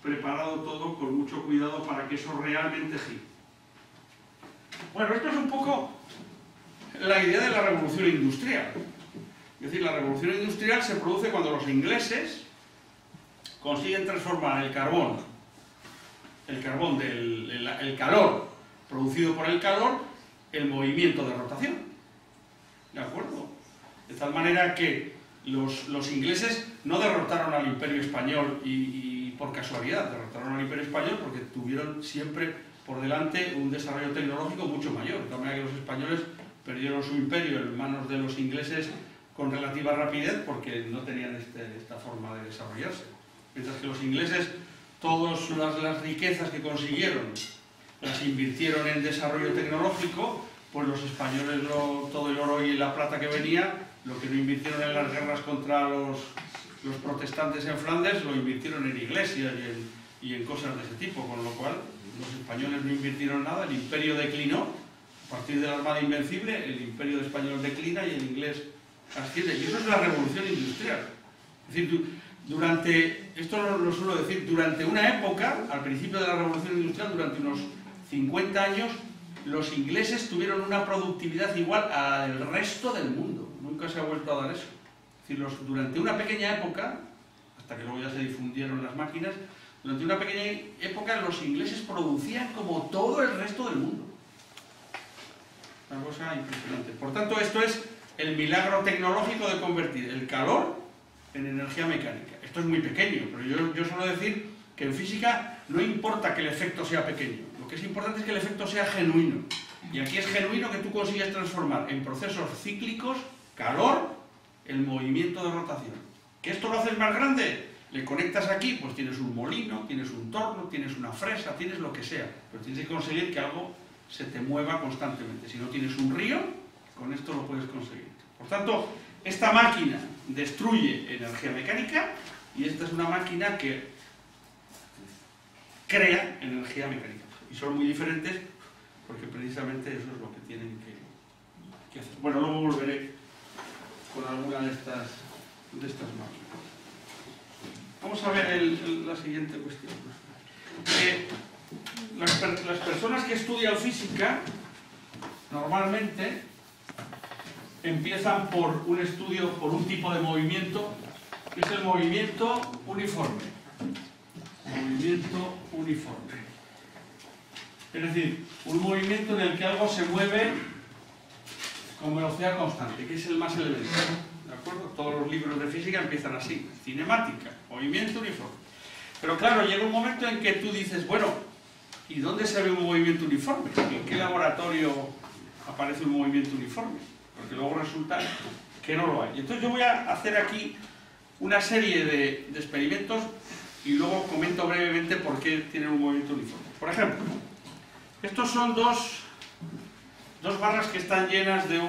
preparado todo con mucho cuidado para que eso realmente gire. Bueno, esto es un poco la idea de la revolución industrial. Es decir, la revolución industrial se produce cuando los ingleses consiguen transformar el calor producido por el calor, en movimiento de rotación. ¿De acuerdo? De tal manera que los ingleses no derrotaron al Imperio Español y por casualidad, derrotaron al Imperio Español porque tuvieron siempre por delante un desarrollo tecnológico mucho mayor. De tal manera que los españoles perdieron su imperio en manos de los ingleses con relativa rapidez porque no tenían esta forma de desarrollarse. Mientras que los ingleses, todas las riquezas que consiguieron, las invirtieron en desarrollo tecnológico, pues los españoles todo el oro y la plata que venía, lo que no invirtieron en las guerras contra los protestantes en Flandes, lo invirtieron en iglesias y en cosas de ese tipo, con lo cual los españoles no invirtieron nada, el imperio declinó, a partir de la Armada Invencible, el imperio español declina y el inglés asciende, y eso es la revolución industrial. Es decir, esto lo suelo decir, durante una época, al principio de la revolución industrial, durante unos 50 años, los ingleses tuvieron una productividad igual al resto del mundo. Nunca se ha vuelto a dar eso. Es decir, durante una pequeña época, hasta que luego ya se difundieron las máquinas, durante una pequeña época los ingleses producían como todo el resto del mundo. Una cosa impresionante. Por tanto, esto es el milagro tecnológico de convertir el calor en energía mecánica. Esto es muy pequeño, pero yo suelo decir que en física no importa que el efecto sea pequeño, lo que es importante es que el efecto sea genuino. Y aquí es genuino que tú consigues transformar en procesos cíclicos calor en movimiento de rotación. ¿Que esto lo haces más grande? Le conectas aquí, pues tienes un molino, tienes un torno, tienes una fresa, tienes lo que sea, pero tienes que conseguir que algo se te mueva constantemente. Si no tienes un río, con esto lo puedes conseguir. Por tanto, esta máquina destruye energía mecánica y esta es una máquina que crea energía mecánica. Y son muy diferentes porque precisamente eso es lo que tienen que hacer. Bueno, luego volveré con alguna de estas máquinas. Vamos a ver la siguiente cuestión. Las personas que estudian física normalmente empiezan por un estudio, por un tipo de movimiento, que es el movimiento uniforme. Movimiento uniforme. Es decir, un movimiento en el que algo se mueve con velocidad constante, que es el más elemental. ¿De acuerdo? Todos los libros de física empiezan así. Cinemática, movimiento uniforme. Pero claro, llega un momento en que tú dices, bueno, ¿y dónde se ve un movimiento uniforme? ¿En qué laboratorio aparece un movimiento uniforme? Porque luego resulta que no lo hay. Entonces yo voy a hacer aquí una serie de experimentos y luego comento brevemente por qué tienen un movimiento uniforme. Por ejemplo, estos son dos barras que están llenas de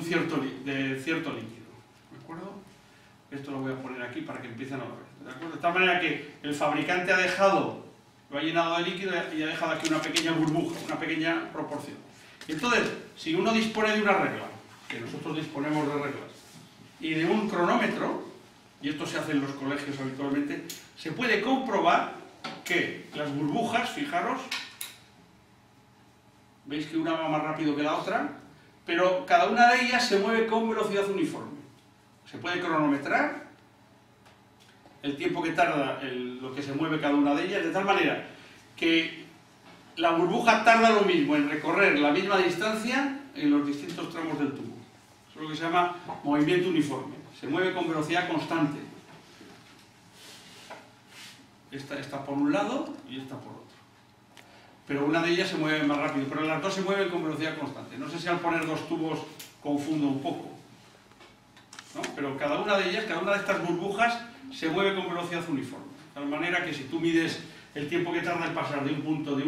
cierto líquido. ¿De acuerdo? Esto lo voy a poner aquí para que empiecen a ver. ¿De acuerdo? De tal manera que el fabricante lo ha llenado de líquido y ha dejado aquí una pequeña burbuja, una pequeña proporción. Entonces, si uno dispone de una regla, que nosotros disponemos de reglas, y de un cronómetro, y esto se hace en los colegios habitualmente, se puede comprobar que las burbujas, fijaros, veis que una va más rápido que la otra, pero cada una de ellas se mueve con velocidad uniforme. Se puede cronometrar el tiempo que tarda lo que se mueve cada una de ellas, de tal manera que la burbuja tarda lo mismo en recorrer la misma distancia en los distintos tramos del tubo. Eso es lo que se llama movimiento uniforme. Se mueve con velocidad constante. Esta está por un lado y esta por otro. Pero una de ellas se mueve más rápido, pero las dos se mueven con velocidad constante. No sé si al poner dos tubos confundo un poco, ¿no? Pero cada una de estas burbujas se mueve con velocidad uniforme. De tal manera que si tú mides el tiempo que tarda en pasar de un punto,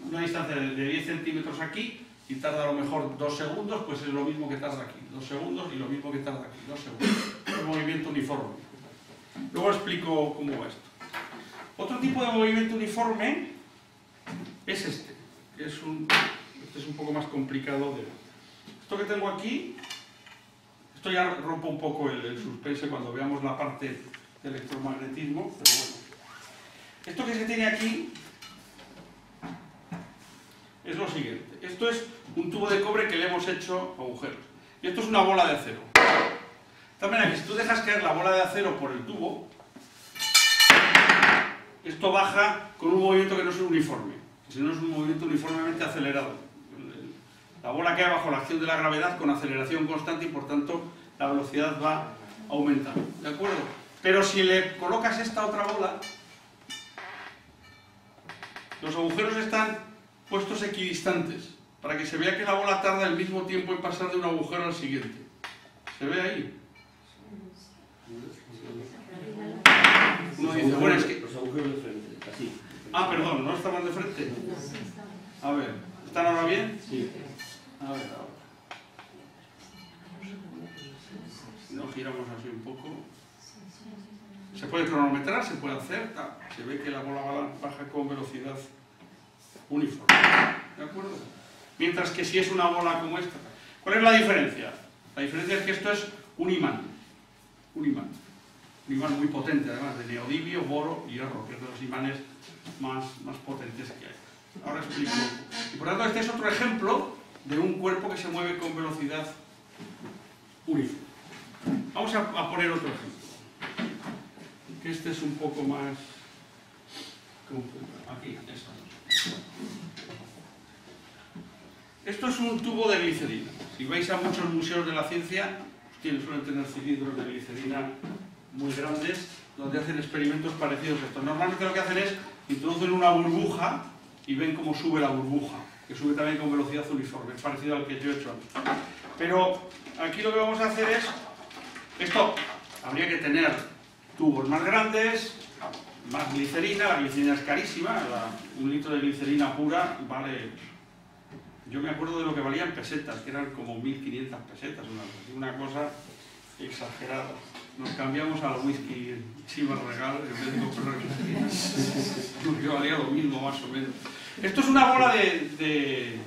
una distancia de 10 centímetros aquí, y tarda a lo mejor 2 segundos, pues es lo mismo que tarda aquí. 2 segundos y lo mismo que tarda aquí. 2 segundos. Es un movimiento uniforme. Luego explico cómo va esto. Otro tipo de movimiento uniforme es este. Este es un poco más complicado de ver. Esto que tengo aquí, esto ya rompo un poco el suspense cuando veamos la parte de electromagnetismo, pero bueno. Esto que se tiene aquí es lo siguiente. Esto es un tubo de cobre que le hemos hecho agujeros. Y esto es una bola de acero. De tal manera que si tú dejas caer la bola de acero por el tubo, esto baja con un movimiento que no es uniforme, si no es un movimiento uniformemente acelerado. La bola cae bajo la acción de la gravedad con aceleración constante y por tanto la velocidad va aumentando. ¿De acuerdo? Pero si le colocas esta otra bola, los agujeros están puestos equidistantes para que se vea que la bola tarda el mismo tiempo en pasar de un agujero al siguiente. ¿Se ve ahí? Uno dice, bueno, es que... Los agujeros de frente, así. Ah, perdón, ¿no estaban de frente? A ver, ¿están ahora bien? Sí. A ver, ahora. Si no giramos así un poco... Se puede cronometrar, se puede hacer, se ve que la bola baja con velocidad uniforme. ¿De acuerdo? Mientras que si es una bola como esta... ¿Cuál es la diferencia? La diferencia es que esto es un imán. Un imán. Un imán muy potente, además, de neodimio, boro y hierro, que es de los imanes más potentes que hay. Ahora explico. Y por tanto, este es otro ejemplo de un cuerpo que se mueve con velocidad uniforme. Vamos a poner otro ejemplo. Que este es un poco más complicado. Aquí, esto. Esto es un tubo de glicerina. Si vais a muchos museos de la ciencia, suelen tener cilindros de glicerina muy grandes, donde hacen experimentos parecidos a estos. Normalmente lo que hacen es introducen una burbuja y ven cómo sube la burbuja, que sube también con velocidad uniforme, es parecido al que yo he hecho antes. Pero aquí lo que vamos a hacer es, esto habría que tener tubos más grandes, más glicerina, la glicerina es carísima, un litro de glicerina pura vale, yo me acuerdo de lo que valían pesetas, que eran como 1500 pesetas, una cosa exagerada. Nos cambiamos al whisky Chivas Regal en vez de comprar glicerina, porque valía lo mismo más o menos. Esto es una bola de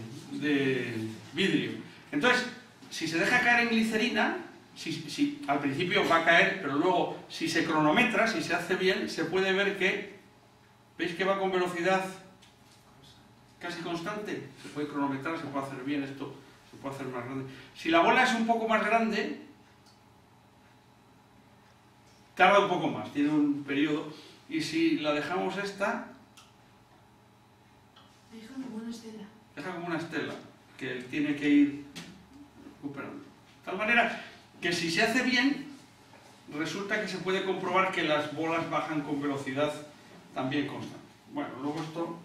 vidrio. Entonces, si se deja caer en glicerina, si al principio va a caer, pero luego si se cronometra, si se hace bien, se puede ver que, ¿veis que va con velocidad casi constante? Se puede cronometrar, se puede hacer bien esto, se puede hacer más grande. Si la bola es un poco más grande, tarda un poco más, tiene un periodo, y si la dejamos esta, deja como una estela. Deja como una estela, que tiene que ir recuperando. De tal manera que si se hace bien, resulta que se puede comprobar que las bolas bajan con velocidad también constante. Bueno, luego esto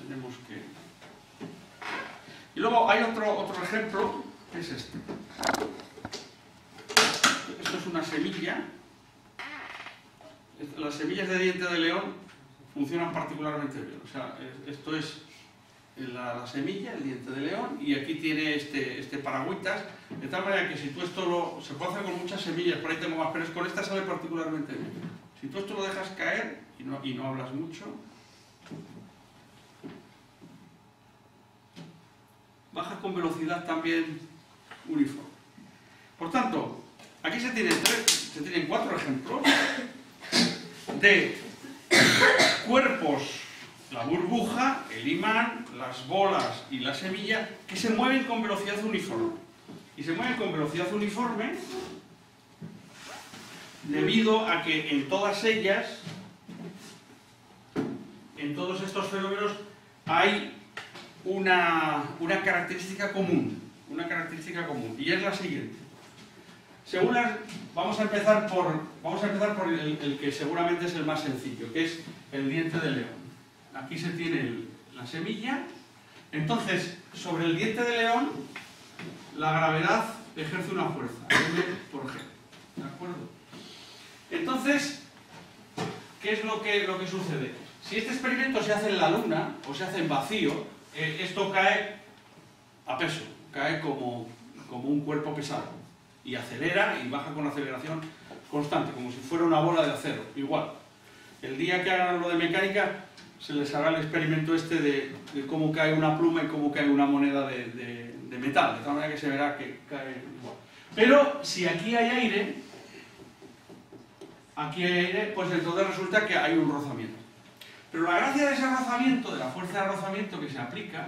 tenemos que... Y luego hay otro ejemplo, que es este. Esto es una semilla. Las semillas de diente de león funcionan particularmente bien. O sea, esto es la semilla, el diente de león, y aquí tiene este paragüitas, de tal manera que si tú esto se puede hacer con muchas semillas, por ahí tengo más, pero con esta sale particularmente bien. Si tú esto lo dejas caer y no hablas mucho, baja con velocidad también uniforme. Por tanto, aquí se tienen 4 ejemplos de cuerpos, la burbuja, el imán, las bolas y la semilla, que se mueven con velocidad uniforme. Y se mueven con velocidad uniforme debido a que en todas ellas, en todos estos fenómenos, hay una característica común, y es la siguiente. Vamos a empezar por el que seguramente es el más sencillo, que es el diente de león. Aquí se tiene la semilla. Entonces, sobre el diente de león, la gravedad ejerce una fuerza, M por G. ¿De acuerdo? Entonces, ¿qué es lo que sucede? Si este experimento se hace en la Luna, o se hace en vacío, esto cae a peso, cae como un cuerpo pesado, y acelera y baja con aceleración constante, como si fuera una bola de acero, igual. El día que hagan lo de mecánica, se les hará el experimento este de cómo cae una pluma y cómo cae una moneda de metal, de tal manera que se verá que cae igual. Pero si aquí hay aire, pues entonces resulta que hay un rozamiento. Pero la gracia de ese rozamiento, de la fuerza de rozamiento que se aplica,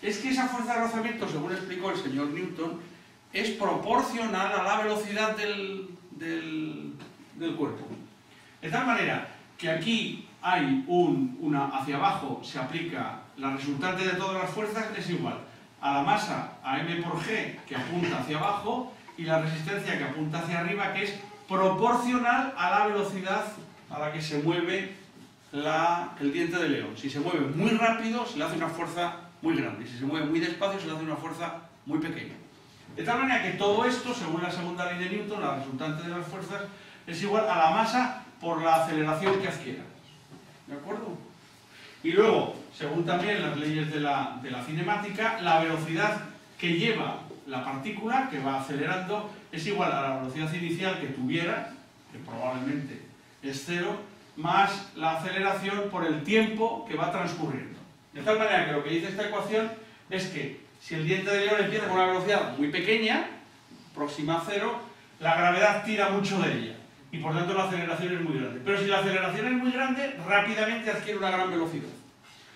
es que esa fuerza de rozamiento, según explicó el señor Newton, es proporcional a la velocidad del cuerpo. De tal manera que aquí hay hacia abajo se aplica la resultante de todas las fuerzas, es igual a la masa, a m por g, que apunta hacia abajo, y la resistencia que apunta hacia arriba, que es proporcional a la velocidad a la que se mueve el diente de león. Si se mueve muy rápido, se le hace una fuerza muy grande, y si se mueve muy despacio, se le hace una fuerza muy pequeña. De tal manera que todo esto, según la segunda ley de Newton, la resultante de las fuerzas, es igual a la masa por la aceleración que adquiera. ¿De acuerdo? Y luego, según también las leyes de la cinemática, la velocidad que lleva la partícula, que va acelerando, es igual a la velocidad inicial que tuviera, que probablemente es 0, más la aceleración por el tiempo que va transcurriendo. De tal manera que lo que dice esta ecuación es que si el diente de león empieza con una velocidad muy pequeña, próxima a 0, la gravedad tira mucho de ella, y por tanto la aceleración es muy grande. Pero si la aceleración es muy grande, rápidamente adquiere una gran velocidad.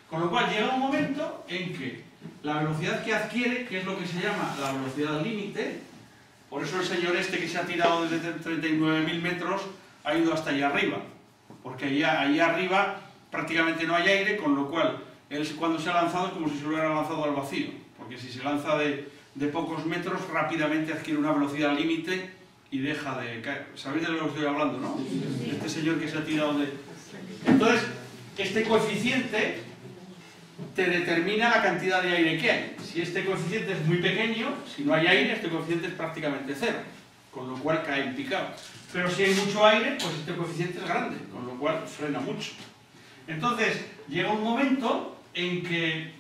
Con lo cual llega un momento en que la velocidad que adquiere, que es lo que se llama la velocidad límite, por eso el señor este que se ha tirado desde 39.000 metros ha ido hasta allá arriba, porque allá arriba prácticamente no hay aire, con lo cual él cuando se ha lanzado es como si se lo hubiera lanzado al vacío, porque si se lanza de pocos metros, rápidamente adquiere una velocidad límite y deja de caer. ¿Sabéis de lo que estoy hablando, no? Este señor que se ha tirado de... Entonces, este coeficiente te determina la cantidad de aire que hay. Si este coeficiente es muy pequeño, si no hay aire, este coeficiente es prácticamente cero, con lo cual cae en picado. Pero si hay mucho aire, pues este coeficiente es grande, con lo cual frena mucho. Entonces, llega un momento en que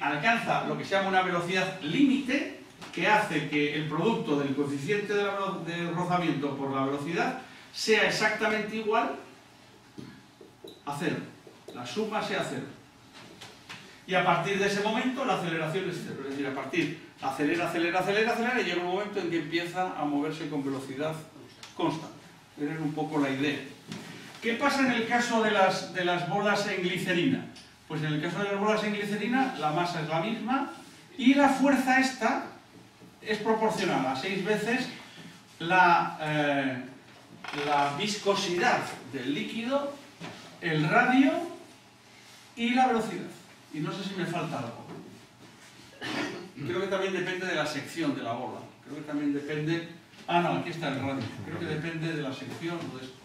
alcanza lo que se llama una velocidad límite, que hace que el producto del coeficiente de rozamiento por la velocidad sea exactamente igual a cero. La suma sea cero. Y a partir de ese momento la aceleración es cero. Es decir, a partir acelera y llega un momento en que empieza a moverse con velocidad constante. Esa es un poco la idea. ¿Qué pasa en el caso de las bolas en glicerina? Pues en el caso de las bolas en glicerina la masa es la misma y la fuerza esta es proporcional a 6 veces la viscosidad del líquido, el radio y la velocidad. Y no sé si me falta algo. Creo que también depende de la sección de la bola. Creo que también depende... Ah, no, aquí está el radio. Creo que depende de la sección o de esto.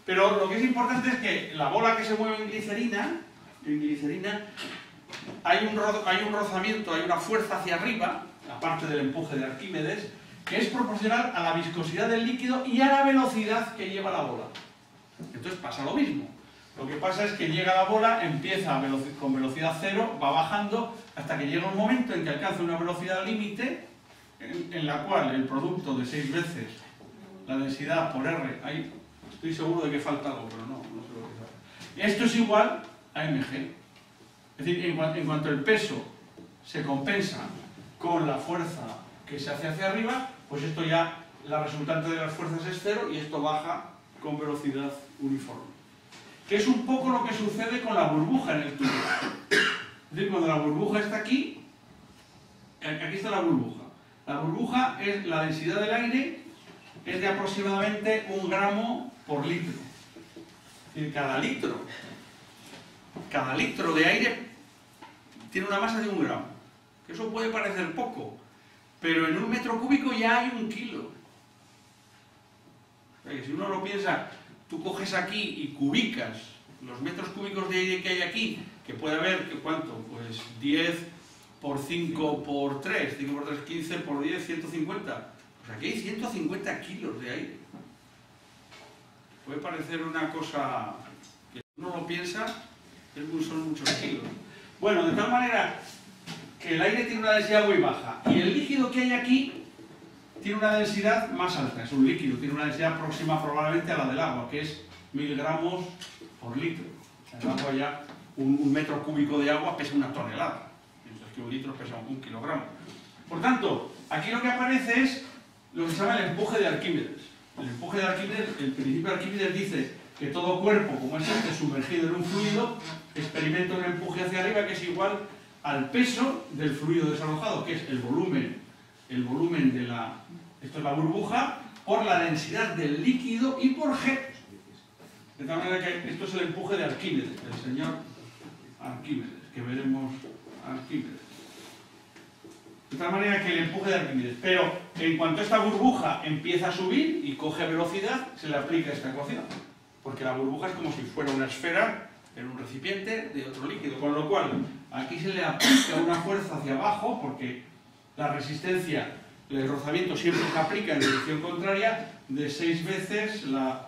Pero lo que es importante es que la bola que se mueve en glicerina hay un rozamiento, hay una fuerza hacia arriba, aparte del empuje de Arquímedes, que es proporcional a la viscosidad del líquido y a la velocidad que lleva la bola. Entonces pasa lo mismo. Lo que pasa es que llega la bola, empieza con velocidad cero, va bajando, hasta que llega un momento en que alcanza una velocidad límite, en la cual el producto de 6 veces la densidad por R, ahí estoy seguro de que falta algo, pero no sé lo que es. Esto es igual a mg. Es decir, en cuanto el peso se compensa con la fuerza que se hace hacia arriba, pues esto ya, la resultante de las fuerzas es cero y esto baja con velocidad uniforme. Que es un poco lo que sucede con la burbuja en el tubo. Es decir, cuando la burbuja está aquí está la burbuja. La burbuja es la densidad del aire, es de aproximadamente 1 gramo por litro. Es decir, cada litro de aire tiene una masa de 1 gramo. Que eso puede parecer poco, pero en 1 metro cúbico ya hay 1 kilo. O sea, que si uno lo piensa, tú coges aquí y cubicas los metros cúbicos de aire que hay aquí, que puede haber, ¿cuánto? Pues 10 por 5 por 3, 5 por 3, 15 por 10, 150. Pues aquí hay 150 kilos de aire. Puede parecer una cosa que uno lo piensa, son muchos kilos. Bueno, de tal manera que el aire tiene una densidad muy baja y el líquido que hay aquí tiene una densidad más alta. Es un líquido, tiene una densidad próxima probablemente a la del agua, que es 1000 gramos por litro. O sea, el agua ya, un metro cúbico de agua pesa 1 tonelada, mientras que 1 litro pesa 1 kilogramo. Por tanto, aquí lo que aparece es lo que se llama el empuje de Arquímedes. El empuje de Arquímedes, el principio de Arquímedes dice que todo cuerpo, como es este, sumergido en un fluido, experimenta un empuje hacia arriba que es igual al peso del fluido desalojado, que es el volumen de la... Esto es la burbuja, por la densidad del líquido y por G. De tal manera que esto es el empuje de Arquímedes, del señor Arquímedes, que veremos Arquímedes. De tal manera que el empuje de Arquímedes. Pero en cuanto esta burbuja empieza a subir y coge velocidad, se le aplica esta ecuación. Porque la burbuja es como si fuera una esfera en un recipiente de otro líquido. Con lo cual, aquí se le aplica una fuerza hacia abajo, porque la resistencia, el rozamiento siempre se aplica en dirección contraria, de 6 veces la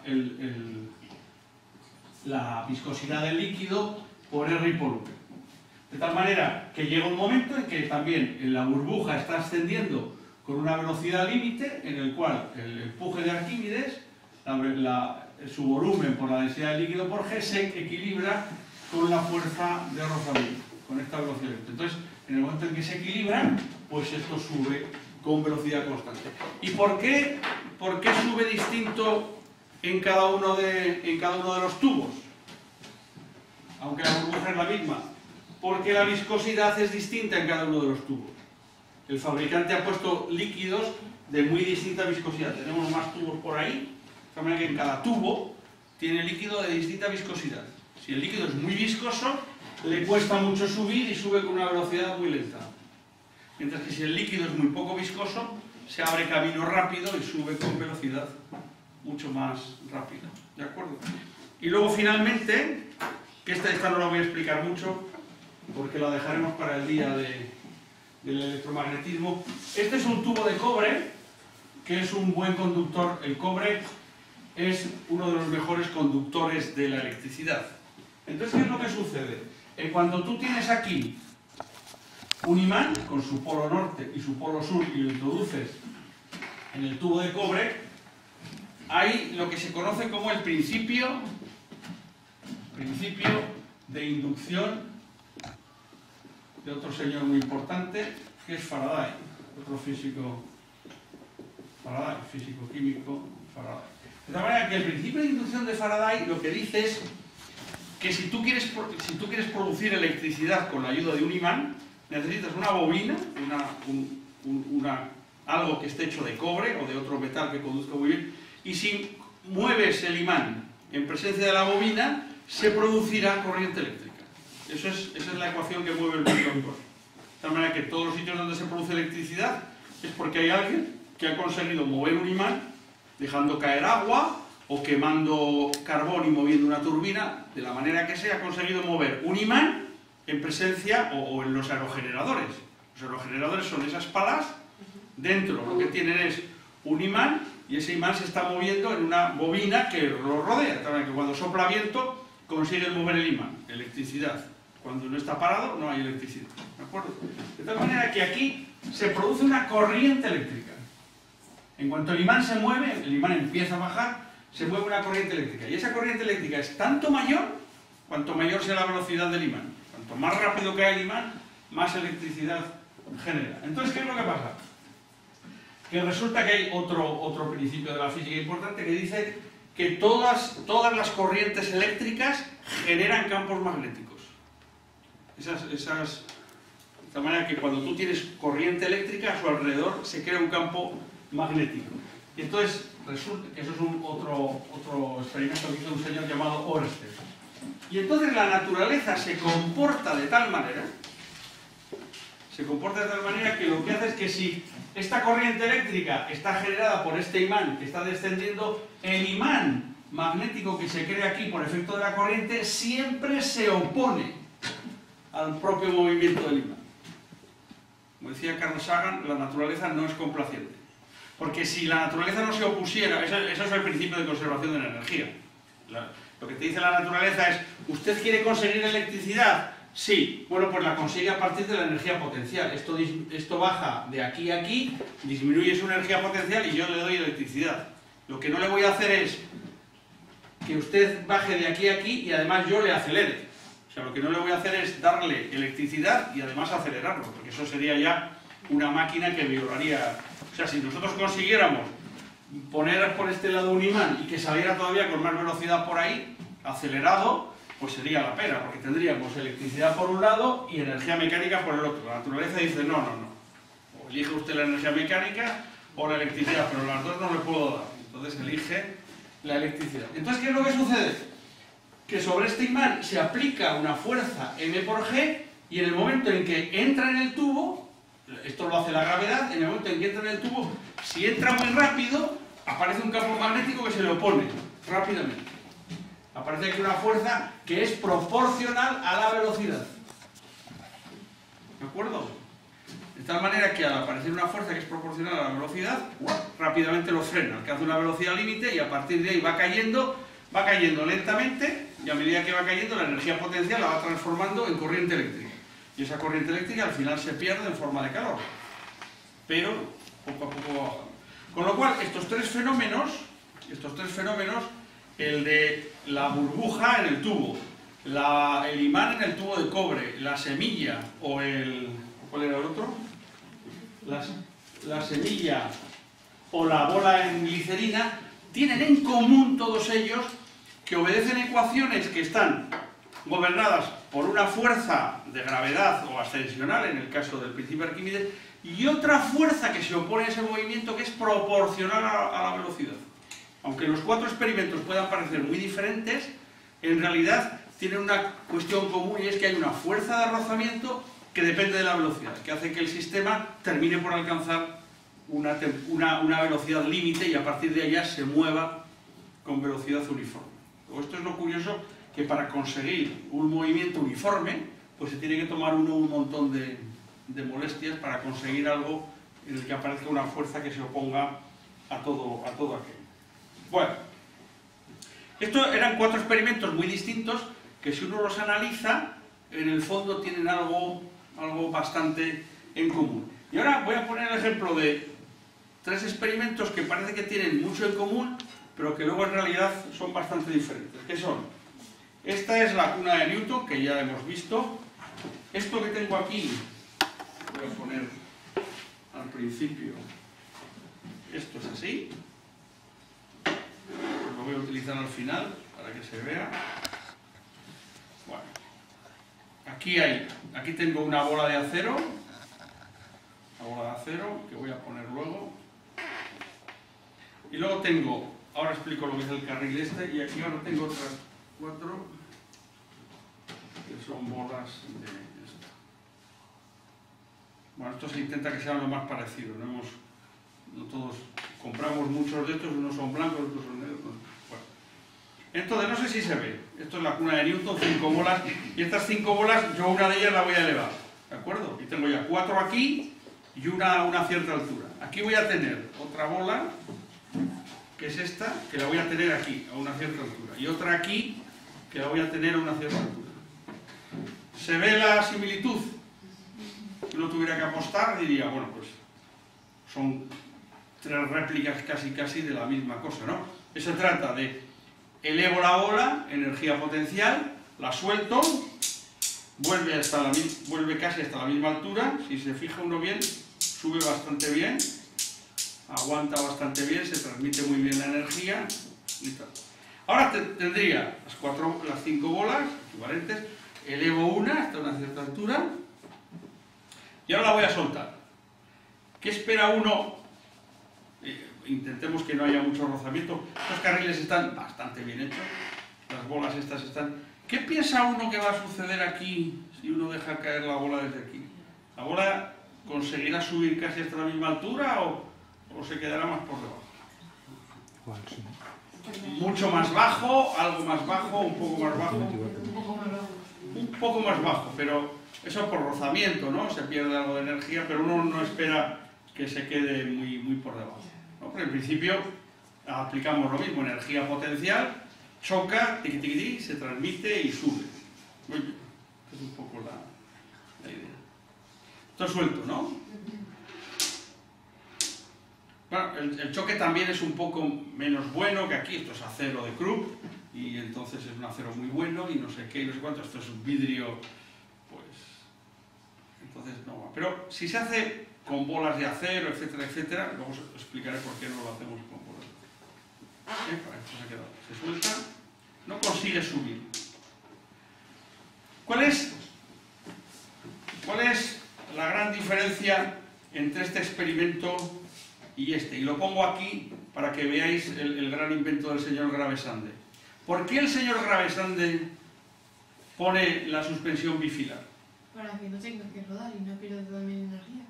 viscosidad del líquido por R y por V. De tal manera que llega un momento en que también la burbuja está ascendiendo con una velocidad límite, en el cual el empuje de Arquímedes, su volumen por la densidad del líquido por G, se equilibra con la fuerza de rozamiento, con esta velocidad. Entonces, en el momento en que se equilibran, pues esto sube con velocidad constante. ¿Y por qué sube distinto en cada uno de los tubos? Aunque la burbuja es la misma. Porque la viscosidad es distinta en cada uno de los tubos. El fabricante ha puesto líquidos de muy distinta viscosidad. Tenemos más tubos por ahí, de manera que en cada tubo tiene líquido de distinta viscosidad. Si el líquido es muy viscoso, le cuesta mucho subir y sube con una velocidad muy lenta. Mientras que si el líquido es muy poco viscoso, se abre camino rápido y sube con velocidad mucho más rápida. ¿De acuerdo? Y luego finalmente, que esta no la voy a explicar mucho, porque la dejaremos para el día del electromagnetismo. Este es un tubo de cobre, que es un buen conductor. El cobre es uno de los mejores conductores de la electricidad. Entonces, ¿qué es lo que sucede? Cuando tú tienes aquí un imán con su polo norte y su polo sur y lo introduces en el tubo de cobre, hay lo que se conoce como el principio de inducción de otro señor muy importante, que es Faraday, otro físico, Faraday, físico-químico, Faraday. De tal manera que el principio de inducción de Faraday lo que dice es que si tú quieres producir electricidad con la ayuda de un imán, necesitas una bobina, algo que esté hecho de cobre o de otro metal que conduzca muy bien, y si mueves el imán en presencia de la bobina, se producirá corriente eléctrica. Esa es la ecuación que mueve el mundo actual. De tal manera que todos los sitios donde se produce electricidad es porque hay alguien que ha conseguido mover un imán dejando caer agua o quemando carbón y moviendo una turbina, de la manera que sea, ha conseguido mover un imán en presencia o en los aerogeneradores. Los aerogeneradores son esas palas, dentro lo que tienen es un imán y ese imán se está moviendo en una bobina que lo rodea, de tal manera que cuando sopla viento consiguen mover el imán, electricidad. Cuando no está parado no hay electricidad, ¿de acuerdo? De tal manera que aquí se produce una corriente eléctrica. En cuanto el imán se mueve, el imán empieza a bajar, se mueve una corriente eléctrica. Y esa corriente eléctrica es tanto mayor, cuanto mayor sea la velocidad del imán. Cuanto más rápido cae el imán, más electricidad genera. Entonces, ¿qué es lo que pasa? Que resulta que hay otro principio de la física importante que dice que todas las corrientes eléctricas generan campos magnéticos. De tal manera que cuando tú tienes corriente eléctrica, a su alrededor se crea un campo magnético. Y entonces, resulta que eso es otro experimento que hizo un señor llamado Ørsted. Y entonces la naturaleza se comporta de tal manera que lo que hace es que si esta corriente eléctrica está generada por este imán que está descendiendo, el imán magnético que se crea aquí por efecto de la corriente siempre se opone al propio movimiento del imán. Como decía Carl Sagan, la naturaleza no es complaciente. Porque si la naturaleza no se opusiera, eso es el principio de conservación de la energía. Lo que te dice la naturaleza es, ¿usted quiere conseguir electricidad? Sí, bueno, pues la consigue a partir de la energía potencial. Esto baja de aquí a aquí, disminuye su energía potencial y yo le doy electricidad. Lo que no le voy a hacer es que usted baje de aquí a aquí y además yo le acelere. O sea, lo que no le voy a hacer es darle electricidad y además acelerarlo, porque eso sería ya una máquina que violaría. O sea, si nosotros consiguiéramos poner por este lado un imán y que saliera todavía con más velocidad por ahí, acelerado, pues sería la pena, porque tendríamos electricidad por un lado y energía mecánica por el otro. La naturaleza dice, no. O elige usted la energía mecánica o la electricidad, pero las dos no le puedo dar. Entonces elige la electricidad. Entonces, ¿qué es lo que sucede? Que sobre este imán se aplica una fuerza M por G y en el momento en que entra en el tubo, esto lo hace la gravedad, en el momento en que entra en el tubo, si entra muy rápido, aparece un campo magnético que se le opone rápidamente. Aparece aquí una fuerza que es proporcional a la velocidad. ¿De acuerdo? De tal manera que al aparecer una fuerza que es proporcional a la velocidad, rápidamente lo frena, alcanza una velocidad límite y a partir de ahí va cayendo lentamente y a medida que va cayendo la energía potencial la va transformando en corriente eléctrica. Y esa corriente eléctrica al final se pierde en forma de calor. Pero poco a poco va bajando. Con lo cual, estos tres fenómenos, el de la burbuja en el tubo, el imán en el tubo de cobre, la semilla o el... ¿cuál era el otro? La semilla o la bola en glicerina, tienen en común todos ellos que obedecen ecuaciones que están gobernadas por una fuerza de gravedad o ascensional, en el caso del principio de Arquímedes, y otra fuerza que se opone a ese movimiento que es proporcional a la velocidad. Aunque los cuatro experimentos puedan parecer muy diferentes, en realidad tienen una cuestión común y es que hay una fuerza de rozamiento que depende de la velocidad, que hace que el sistema termine por alcanzar una velocidad límite y a partir de allá se mueva con velocidad uniforme. Esto es lo curioso, que para conseguir un movimiento uniforme, pues se tiene que tomar un montón de molestias para conseguir algo en el que aparezca una fuerza que se oponga a todo aquello. Bueno, estos eran 4 experimentos muy distintos que si uno los analiza, en el fondo tienen algo bastante en común. Y ahora voy a poner el ejemplo de 3 experimentos que parece que tienen mucho en común, pero que luego en realidad son bastante diferentes. ¿Qué son? Esta es la cuna de Newton, que ya hemos visto. Esto que tengo aquí, voy a poner al principio, esto es así. Lo voy a utilizar al final para que se vea. Bueno, aquí tengo una bola de acero, que voy a poner luego. Y luego tengo, ahora explico lo que es el carril este, y aquí ahora tengo otras 4 que son bolas de esto. Bueno, esto se intenta que sean lo más parecido, no todos compramos muchos de estos, unos son blancos, otros son negros. Bueno. Entonces, no sé si se ve, esto es la cuna de Newton, 5 bolas, y estas 5 bolas, yo una de ellas la voy a elevar, ¿de acuerdo? Y tengo ya 4 aquí y una a una cierta altura. Aquí voy a tener otra bola, que es esta, que la voy a tener aquí, a una cierta altura, y otra aquí, que la voy a tener a una cierta altura. ¿Se ve la similitud? Si uno tuviera que apostar, diría, bueno, pues son 3 réplicas casi de la misma cosa, ¿no? Se trata de elevo la bola, energía potencial, la suelto, vuelve casi hasta la misma altura, si se fija uno bien, sube bastante bien, aguanta bastante bien, se transmite muy bien la energía y tal. Ahora tendría las 5 bolas equivalentes, elevo una hasta una cierta altura y ahora la voy a soltar. ¿Qué espera uno? Intentemos que no haya mucho rozamiento. Estos carriles están bastante bien hechos, las bolas estas están... ¿Qué piensa uno que va a suceder aquí si uno deja caer la bola desde aquí? ¿La bola conseguirá subir casi hasta la misma altura o se quedará más por debajo? Igual, sí. Mucho más bajo, algo más bajo, un poco más bajo. Un poco más bajo, pero eso por rozamiento, ¿no? Se pierde algo de energía, pero uno no espera que se quede muy por debajo, ¿no? Porque en principio aplicamos lo mismo, energía potencial, choca, tiqui, tiqui, tiqui, se transmite y sube. Muy bien, esta es un poco la idea. Esto es suelto, ¿no? Bueno, el choque también es un poco menos bueno que aquí, esto es acero de Krupp, y entonces es un acero muy bueno y no sé qué y no sé cuánto, esto es un vidrio, pues, entonces no va. Pero si se hace con bolas de acero, etcétera, etcétera, luego os explicaré por qué no lo hacemos con bolas. Para esto se ha quedado, se suelta, no consigue subir. ¿Cuál es la gran diferencia entre este experimento y este? Y lo pongo aquí para que veáis el gran invento del señor Gravesande. ¿Por qué el señor Gravesande pone la suspensión bifilar? Para que no tenga que rodar y no pierda también energía.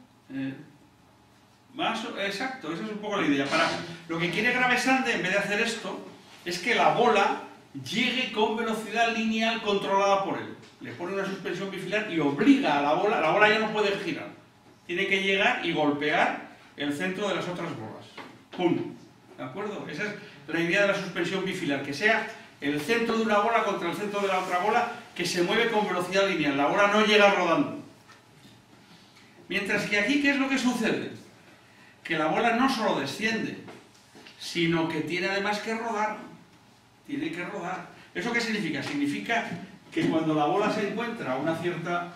Exacto, esa es un poco la idea. Lo que quiere Gravesande, en vez de hacer esto, es que la bola llegue con velocidad lineal controlada por él. Le pone una suspensión bifilar y obliga a la bola ya no puede girar. Tiene que llegar y golpear el centro de las otras bolas. ¡Pum! ¿De acuerdo? Esa es la idea de la suspensión bifilar, que sea el centro de una bola contra el centro de la otra bola, que se mueve con velocidad lineal. La bola no llega rodando. Mientras que aquí, ¿qué es lo que sucede? Que la bola no solo desciende, sino que tiene además que rodar. Tiene que rodar. ¿Eso qué significa? Significa que cuando la bola se encuentra a una cierta...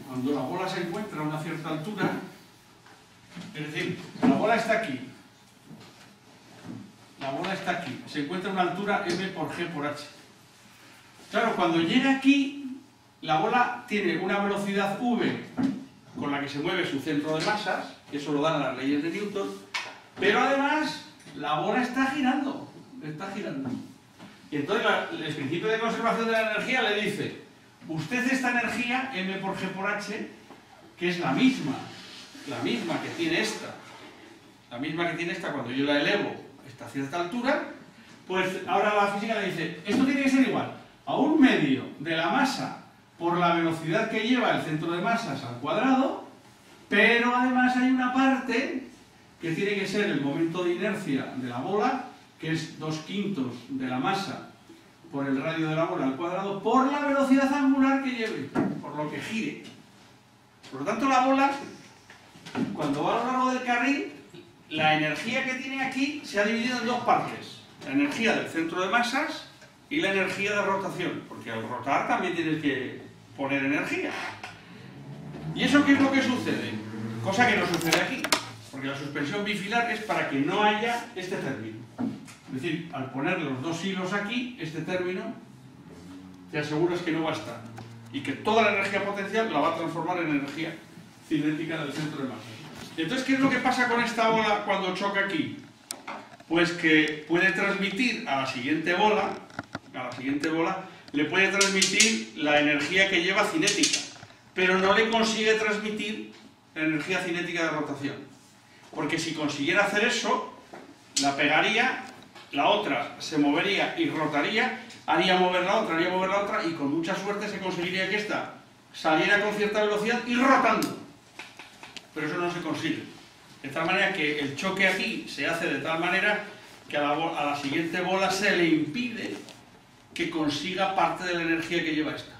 Cuando la bola se encuentra a una cierta altura, es decir, la bola está aquí, se encuentra a una altura m por g por h. Claro, cuando llega aquí, la bola tiene una velocidad v con la que se mueve su centro de masas, que eso lo dan las leyes de Newton, pero además la bola está girando, está girando. Y entonces el principio de conservación de la energía le dice, usted esta energía, m por g por h, que es la misma que tiene esta, cuando yo la elevo hasta cierta altura, pues ahora la física le dice, esto tiene que ser igual a un medio de la masa por la velocidad que lleva el centro de masas al cuadrado, pero además hay una parte que tiene que ser el momento de inercia de la bola, que es 2/5 de la masa por el radio de la bola al cuadrado, por la velocidad angular que lleve, por lo que gire. Por lo tanto, la bola, cuando va a lo largo del carril, la energía que tiene aquí se ha dividido en dos partes. La energía del centro de masas y la energía de rotación, porque al rotar también tienes que poner energía. ¿Y eso qué es lo que sucede? Cosa que no sucede aquí, porque la suspensión bifilar es para que no haya este término. Es decir, al poner los dos hilos aquí, este término, te aseguras que no va a estar. Y que toda la energía potencial la va a transformar en energía cinética del centro de masas. Entonces, ¿qué es lo que pasa con esta bola cuando choca aquí? Pues que puede transmitir a la siguiente bola, le puede transmitir la energía que lleva cinética, pero no le consigue transmitir la energía cinética de rotación. Porque si consiguiera hacer eso, la pegaría, la otra se movería y rotaría, haría mover la otra, y con mucha suerte se conseguiría que esta saliera con cierta velocidad y rotando. Pero eso no se consigue. De tal manera que el choque aquí se hace de tal manera que a la siguiente bola se le impide que consiga parte de la energía que lleva esta.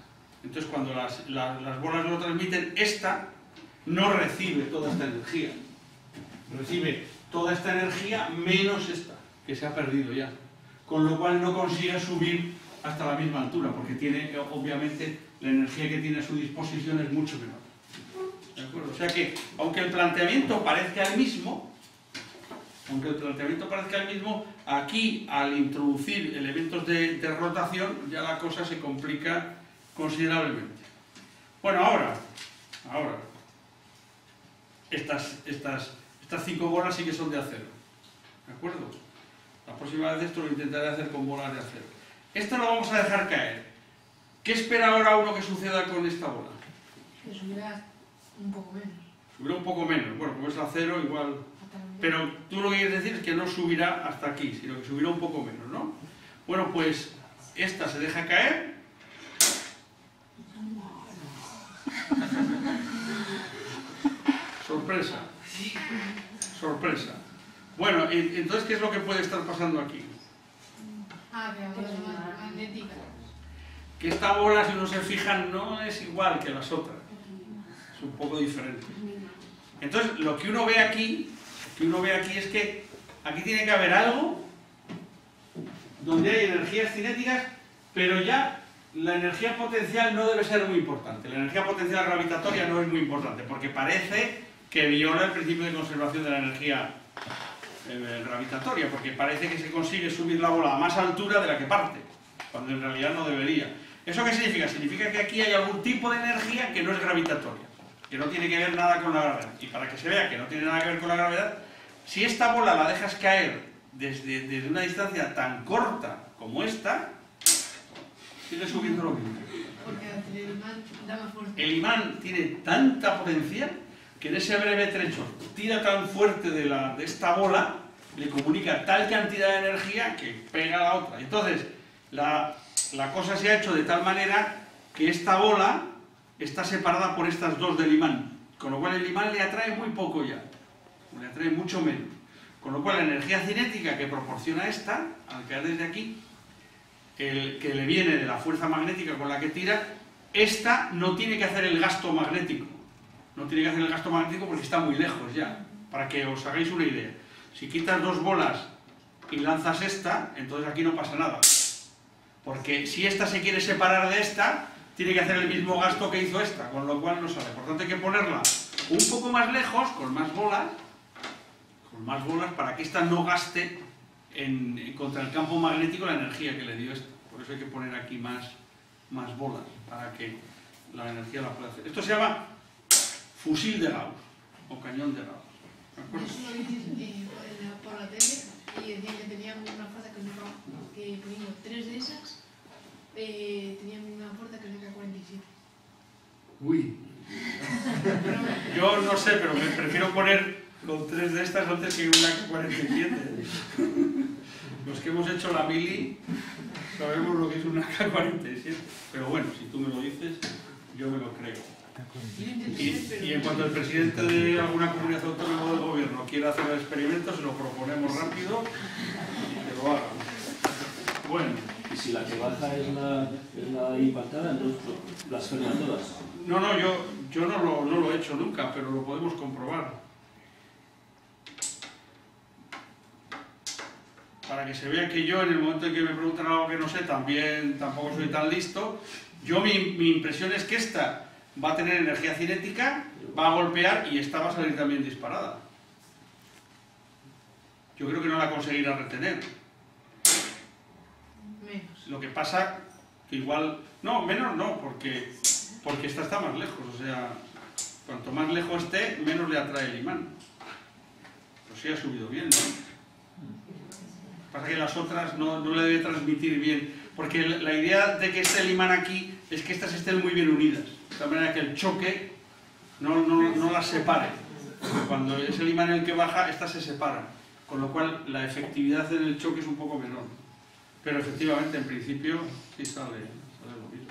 Entonces, cuando las bolas lo transmiten, esta no recibe toda esta energía. Recibe toda esta energía menos esta, que se ha perdido ya. Con lo cual no consigue subir hasta la misma altura, porque tiene, obviamente, la energía que tiene a su disposición es mucho menor. ¿De acuerdo? O sea que, aunque el planteamiento parezca el mismo, aquí, al introducir elementos de rotación, ya la cosa se complica considerablemente. Bueno, ahora, estas 5 bolas sí que son de acero. ¿De acuerdo? La próxima vez esto lo intentaré hacer con bolas de acero. Esto lo vamos a dejar caer. ¿Qué espera ahora uno que suceda con esta bola? Que subirá un poco menos. Subirá un poco menos. Bueno, como es acero, igual. Pero tú lo que quieres decir es que no subirá hasta aquí, sino que subirá un poco menos, ¿no? Bueno, pues esta se deja caer. Sorpresa. Sorpresa. Bueno, entonces, ¿qué es lo que puede estar pasando aquí? Que ahora es magnética. Que esta bola, si uno se fija, no es igual que las otras. Es un poco diferente. Entonces, lo que uno ve aquí es que aquí tiene que haber algo donde hay energías cinéticas, pero ya la energía potencial no debe ser muy importante. La energía potencial gravitatoria no es muy importante, porque parece que viola el principio de conservación de la energía gravitatoria, porque parece que se consigue subir la bola a más altura de la que parte, cuando en realidad no debería. ¿Eso qué significa? Significa que aquí hay algún tipo de energía que no es gravitatoria, que no tiene que ver nada con la gravedad. Y para que se vea que no tiene nada que ver con la gravedad, si esta bola la dejas caer desde una distancia tan corta como esta, sigue subiendo lo mismo. Porque el imán da más fuerte. El imán tiene tanta potencia que en ese breve trecho tira tan fuerte de esta bola, le comunica tal cantidad de energía que pega a la otra. Entonces, la cosa se ha hecho de tal manera que esta bola está separada por estas dos del imán, con lo cual el imán le atrae muy poco ya, le atrae mucho menos. Con lo cual la energía cinética que proporciona esta, al caer desde aquí, que le viene de la fuerza magnética con la que tira, esta no tiene que hacer el gasto magnético. No tiene que hacer el gasto magnético porque está muy lejos ya. Para que os hagáis una idea. Si quitas dos bolas y lanzas esta, entonces aquí no pasa nada. Porque si esta se quiere separar de esta, tiene que hacer el mismo gasto que hizo esta, con lo cual no sale. Por tanto hay que ponerla un poco más lejos, con más bolas, para que esta no gaste contra el campo magnético la energía que le dio esta. Por eso hay que poner aquí más bolas, para que la energía la pueda hacer. Esto se llama fusil de Gauss, o cañón de Gauss. ¿De acuerdo? ¿Eso lo dices por la tele? y decían que tenían una fuerza que poniendo 3 de esas tenían una fuerza que es la K47. Uy. Yo no sé, pero me prefiero poner con 3 de estas antes que una K47. Los que hemos hecho la mili sabemos lo que es una K47. Pero bueno, si tú me lo dices, yo me lo creo. Y en cuanto el presidente de alguna comunidad autónoma o del gobierno quiera hacer el experimento, se lo proponemos rápido y que lo haga. Bueno. Y si la que baja es la impactada, entonces las frenan todas. No, yo no lo he hecho nunca, pero lo podemos comprobar. Para que se vea que yo, en el momento en que me preguntan algo que no sé, tampoco soy tan listo. Yo mi impresión es que esta va a tener energía cinética, va a golpear y esta va a salir también disparada. Yo creo que no la conseguirá retener. Menos. Lo que pasa que igual... No, menos no, porque esta está más lejos. O sea, cuanto más lejos esté, menos le atrae el imán. Pues sí ha subido bien, ¿no? Pasa que las otras no le debe transmitir bien. Porque la idea de que esté el imán aquí es que estas estén muy bien unidas. De tal manera que el choque no las separe. Cuando es el imán el que baja, estas se separan. Con lo cual la efectividad en el choque es un poco menor. Pero efectivamente, en principio, sí sale lo mismo.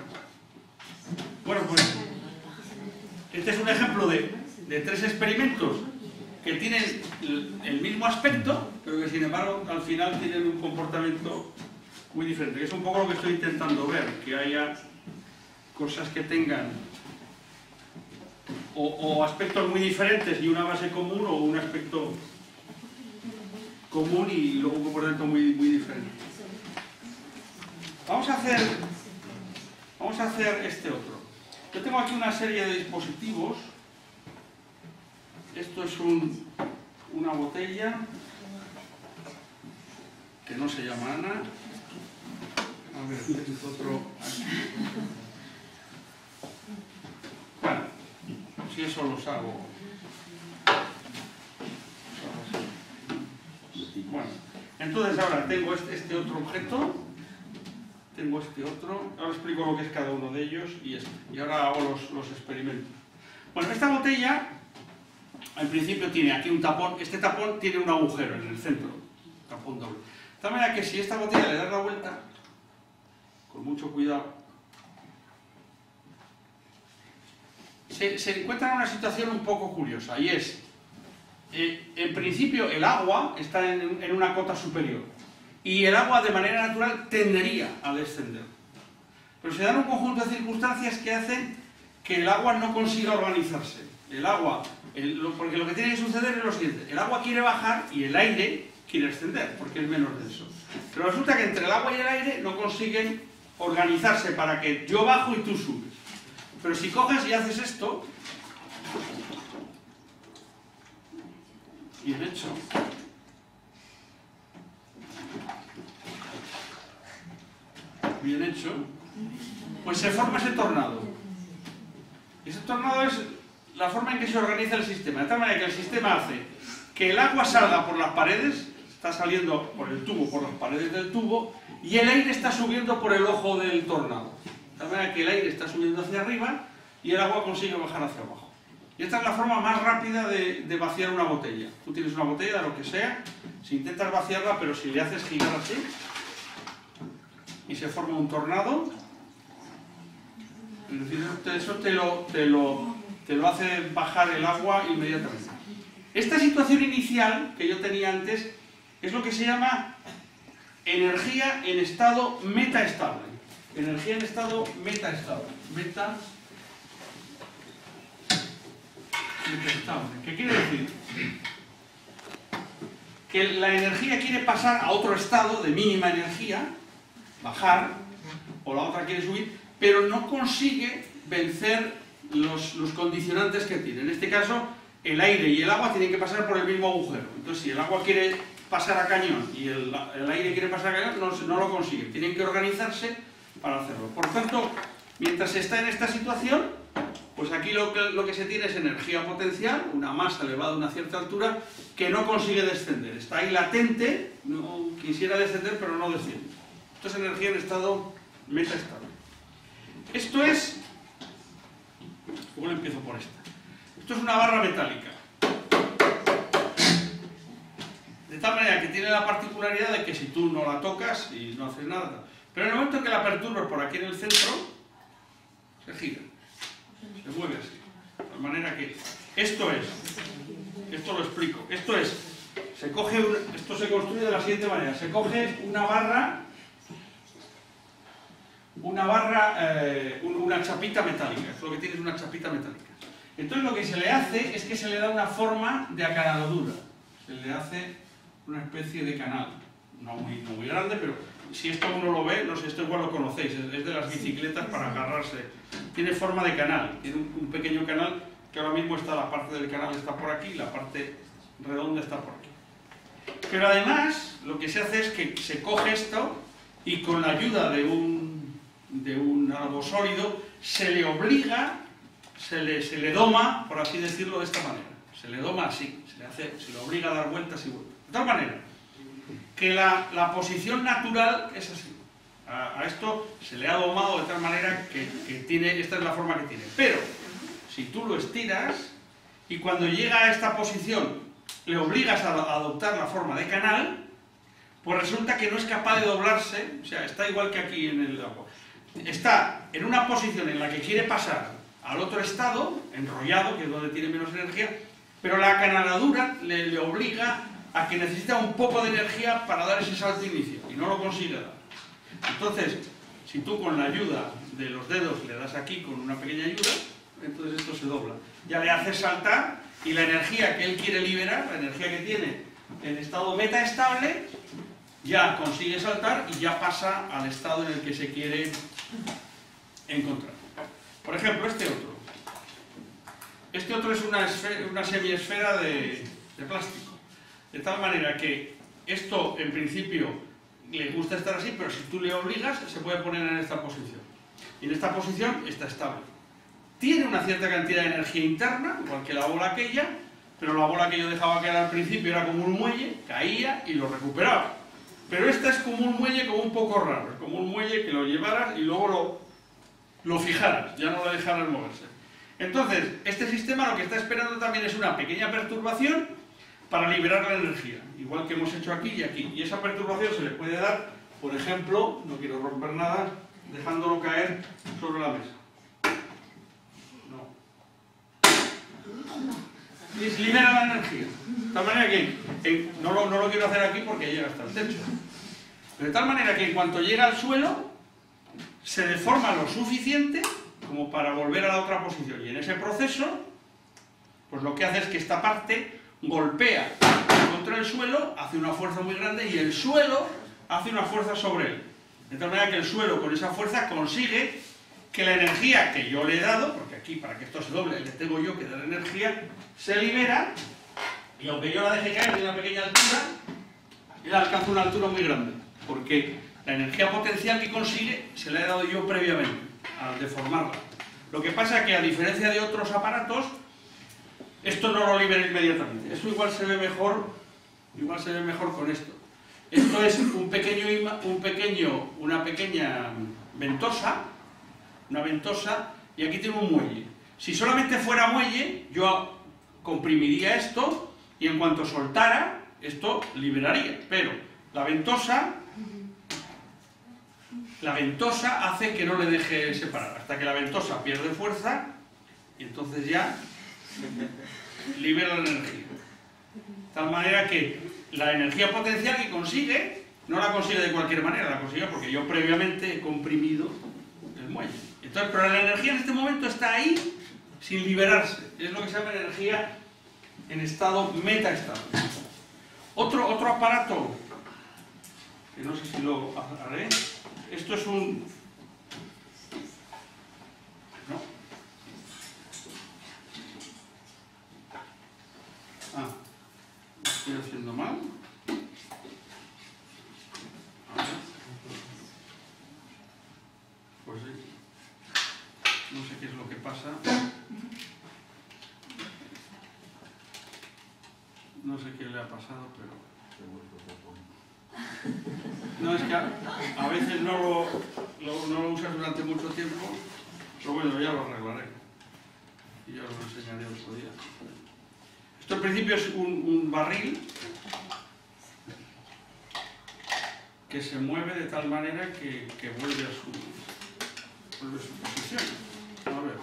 Bueno, pues este es un ejemplo de 3 experimentos que tienen el mismo aspecto, pero que sin embargo al final tienen un comportamiento muy diferente. Que es un poco lo que estoy intentando ver, que haya cosas que tengan o aspectos muy diferentes y una base común, o un aspecto común y luego un comportamiento muy diferente. Vamos a hacer este otro. Yo tengo aquí una serie de dispositivos. Esto es una botella que no se llama Ana. A ver, este es otro aquí. Bueno, si eso los hago. Bueno, entonces ahora tengo este otro objeto. Tengo este otro, ahora explico lo que es cada uno de ellos y ahora hago los experimentos. Bueno, esta botella, en principio tiene aquí un tapón, este tapón tiene un agujero en el centro, tapón doble. De tal manera que si esta botella le das la vuelta, con mucho cuidado, se encuentra en una situación un poco curiosa, y es, en principio el agua está en una cota superior, y el agua de manera natural tendería a descender. Pero se dan un conjunto de circunstancias que hacen que el agua no consiga organizarse. El agua, porque lo que tiene que suceder es lo siguiente: el agua quiere bajar y el aire quiere ascender, porque es menos denso. Pero resulta que entre el agua y el aire no consiguen organizarse para que yo bajo y tú subes. Pero si coges y haces esto, bien hecho, bien hecho, pues se forma ese tornado. Ese tornado es la forma en que se organiza el sistema, de tal manera que el sistema hace que el agua salga por las paredes, está saliendo por el tubo, por las paredes del tubo, y el aire está subiendo por el ojo del tornado. De tal manera que el aire está subiendo hacia arriba y el agua consigue bajar hacia abajo. Y esta es la forma más rápida de vaciar una botella. Tú tienes una botella de lo que sea, si intentas vaciarla, pero si le haces girar así, y se forma un tornado, es decir, eso te lo hace bajar el agua inmediatamente. Esta situación inicial que yo tenía antes es lo que se llama energía en estado metaestable. Energía en estado metaestable. Metaestable. ¿Qué quiere decir? Que la energía quiere pasar a otro estado de mínima energía, bajar, o la otra quiere subir, pero no consigue vencer los condicionantes que tiene. En este caso, el aire y el agua tienen que pasar por el mismo agujero. Entonces, si el agua quiere pasar a cañón y el aire quiere pasar a cañón, no lo consiguen. Tienen que organizarse para hacerlo. Por tanto, mientras está en esta situación, Pues aquí lo que se tiene es energía potencial, una masa elevada a una cierta altura, que no consigue descender. Está ahí latente, no quisiera descender, pero no desciende. Esto es energía en estado metaestable. Esto es... Igual empiezo por esta. Esto es una barra metálica. De tal manera que tiene la particularidad de que si tú no la tocas y no haces nada... Pero en el momento que la perturbas por aquí en el centro, se gira. Se mueve así. De tal manera que esto lo explico, esto se construye de la siguiente manera, se coge una chapita metálica, es lo que tiene es una chapita metálica. Entonces lo que se le hace es que se le da una forma de acanadura, se le hace una especie de canal, no muy grande, pero si esto uno lo ve, no sé, esto igual lo conocéis, es de las bicicletas para agarrarse. Tiene forma de canal, tiene un pequeño canal que ahora mismo está, la parte del canal está por aquí, la parte redonda está por aquí. Pero además, lo que se hace es que se coge esto y con la ayuda de un algo sólido, se le obliga, se le doma, por así decirlo, de esta manera. Se le doma así, se le obliga a dar vueltas y vueltas. De tal manera que la posición natural es así. A esto se le ha domado de tal manera que tiene, esta es la forma que tiene. Pero, si tú lo estiras y cuando llega a esta posición le obligas a adoptar la forma de canal, pues resulta que no es capaz de doblarse, o sea, está igual que aquí en el agua. Está en una posición en la que quiere pasar al otro estado, enrollado, que es donde tiene menos energía, pero la acanaladura le obliga a que necesita un poco de energía para dar ese salto inicio, y no lo consigue dar. Entonces, si tú con la ayuda de los dedos le das aquí con una pequeña ayuda, entonces esto se dobla. Ya le haces saltar y la energía que él quiere liberar, la energía que tiene en estado metaestable, ya consigue saltar y ya pasa al estado en el que se quiere encontrar. Por ejemplo, este otro. Este otro es una semiesfera de plástico. De tal manera que esto, en principio, le gusta estar así, pero si tú le obligas, se puede poner en esta posición. Y en esta posición está estable. Tiene una cierta cantidad de energía interna, igual que la bola aquella, pero la bola que yo dejaba caer al principio era como un muelle, caía y lo recuperaba. Pero esta es como un muelle como un poco raro, es como un muelle que lo llevaras y luego lo fijaras, ya no lo dejaras moverse. Entonces, este sistema lo que está esperando también es una pequeña perturbación para liberar la energía, igual que hemos hecho aquí y aquí. Y esa perturbación se le puede dar, por ejemplo, no quiero romper nada, dejándolo caer sobre la mesa. No. Y libera la energía. De tal manera que, no lo quiero hacer aquí porque llega hasta el techo. De tal manera que en cuanto llega al suelo, se deforma lo suficiente como para volver a la otra posición. Y en ese proceso, pues lo que hace es que esta parte golpea contra el suelo, hace una fuerza muy grande y el suelo hace una fuerza sobre él. De tal manera que el suelo con esa fuerza consigue que la energía que yo le he dado, porque aquí para que esto se doble le tengo yo que dar energía, se libera y aunque yo la deje caer de una pequeña altura, él alcanza una altura muy grande, porque la energía potencial que consigue se la he dado yo previamente al deformarla. Lo que pasa es que a diferencia de otros aparatos, esto no lo libera inmediatamente. Eso igual se ve mejor con esto. Esto es una pequeña ventosa, y aquí tengo un muelle. Si solamente fuera muelle, yo comprimiría esto y en cuanto soltara, esto liberaría. Pero la ventosa hace que no le deje separar, hasta que la ventosa pierde fuerza y entonces ya libera la energía. De tal manera que la energía potencial que consigue, no la consigue de cualquier manera, la consigue porque yo previamente he comprimido el muelle. Entonces, pero la energía en este momento está ahí sin liberarse. Es lo que se llama energía en estado metaestable. Otro aparato, que no sé si lo haré, esto es un... ¿No? Lo estoy haciendo mal. A ver. Pues sí. No sé qué es lo que pasa. sé qué le ha pasado, pero... No, es que a veces no lo usas durante mucho tiempo, pero bueno, ya lo arreglaré. Y ya lo enseñaré otro día. Esto en principio es un barril que se mueve de tal manera que vuelve a su posición. A ver.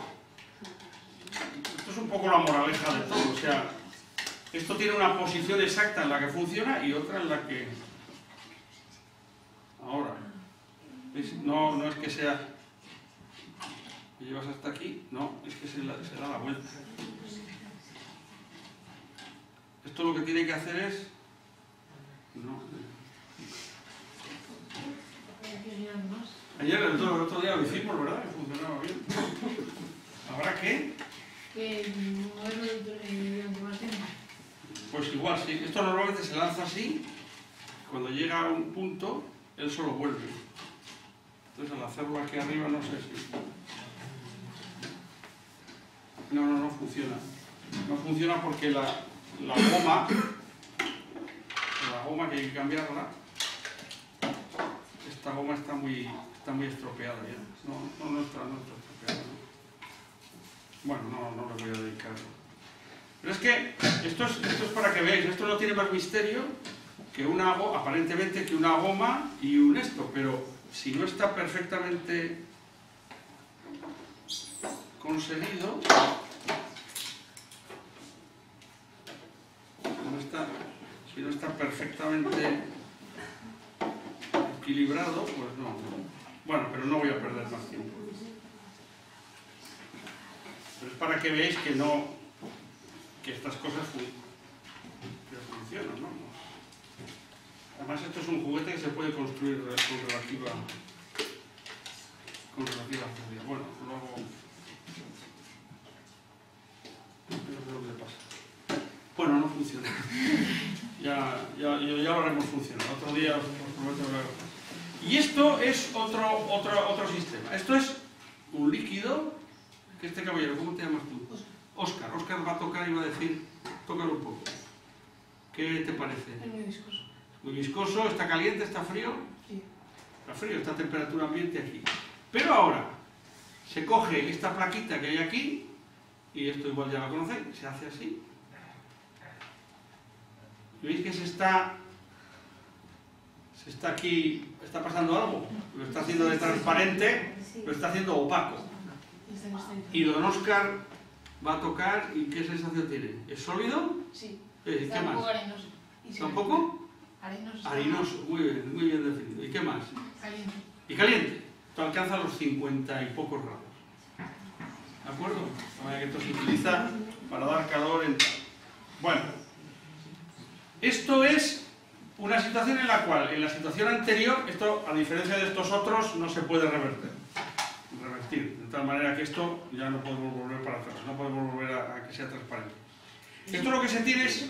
Esto es un poco la moraleja de todo, o sea, esto tiene una posición exacta en la que funciona y otra en la que... Ahora, no es que sea... que llevas hasta aquí, no, es que se da la vuelta. Esto lo que tiene que hacer es... No. Ayer, el otro día lo hicimos, ¿verdad? Que funcionaba bien. ¿Ahora qué? Que moverlo durante más tiempo. Pues igual, sí. Esto normalmente se lanza así. Cuando llega a un punto, él solo vuelve. Entonces al hacerlo aquí arriba, no sé si... No funciona. No funciona porque la goma que hay que cambiarla, esta goma está muy estropeada ya. No está estropeada. Bueno, no le voy a dedicar. Pero es que esto es para que veáis, esto no tiene más misterio que aparentemente que una goma y un esto, pero si no está perfectamente conseguido, si no está perfectamente equilibrado, pues no. Bueno, pero no voy a perder más tiempo. Pero es para que veáis que estas cosas funcionan, ¿no? Además esto es un juguete que se puede construir con relativa facilidad. Bueno, luego... No sé lo que le pasa. Bueno, no funciona. Ya lo haremos funcionar. Otro día os prometo que... Y esto es otro sistema. Esto es un líquido que este caballero, ¿cómo te llamas tú? Óscar. Óscar va a tocar y va a decir, tócalo un poco. ¿Qué te parece? Es muy viscoso. Muy viscoso, ¿está caliente, está frío? Sí. Está frío, está a temperatura ambiente aquí. Pero ahora, se coge esta plaquita que hay aquí, y esto igual ya la conocéis, se hace así. ¿Veis que se está aquí, está pasando algo? Lo está haciendo de transparente, lo está haciendo opaco. Y don Óscar va a tocar, ¿y qué sensación tiene? ¿Es sólido? Sí. ¿Qué Está un más? poco arenoso. ¿Tampoco? Arenoso. Harinoso, muy bien definido. ¿Y qué más? Caliente. Y caliente. Esto alcanza los 50 y pocos grados. ¿De acuerdo? Que esto se utiliza para dar calor en... Bueno, esto es una situación en la cual, en la situación anterior, esto, a diferencia de estos otros, no se puede revertir. De tal manera que esto ya no podemos volver para atrás, no podemos volver a que sea transparente. Esto lo que se tiene es...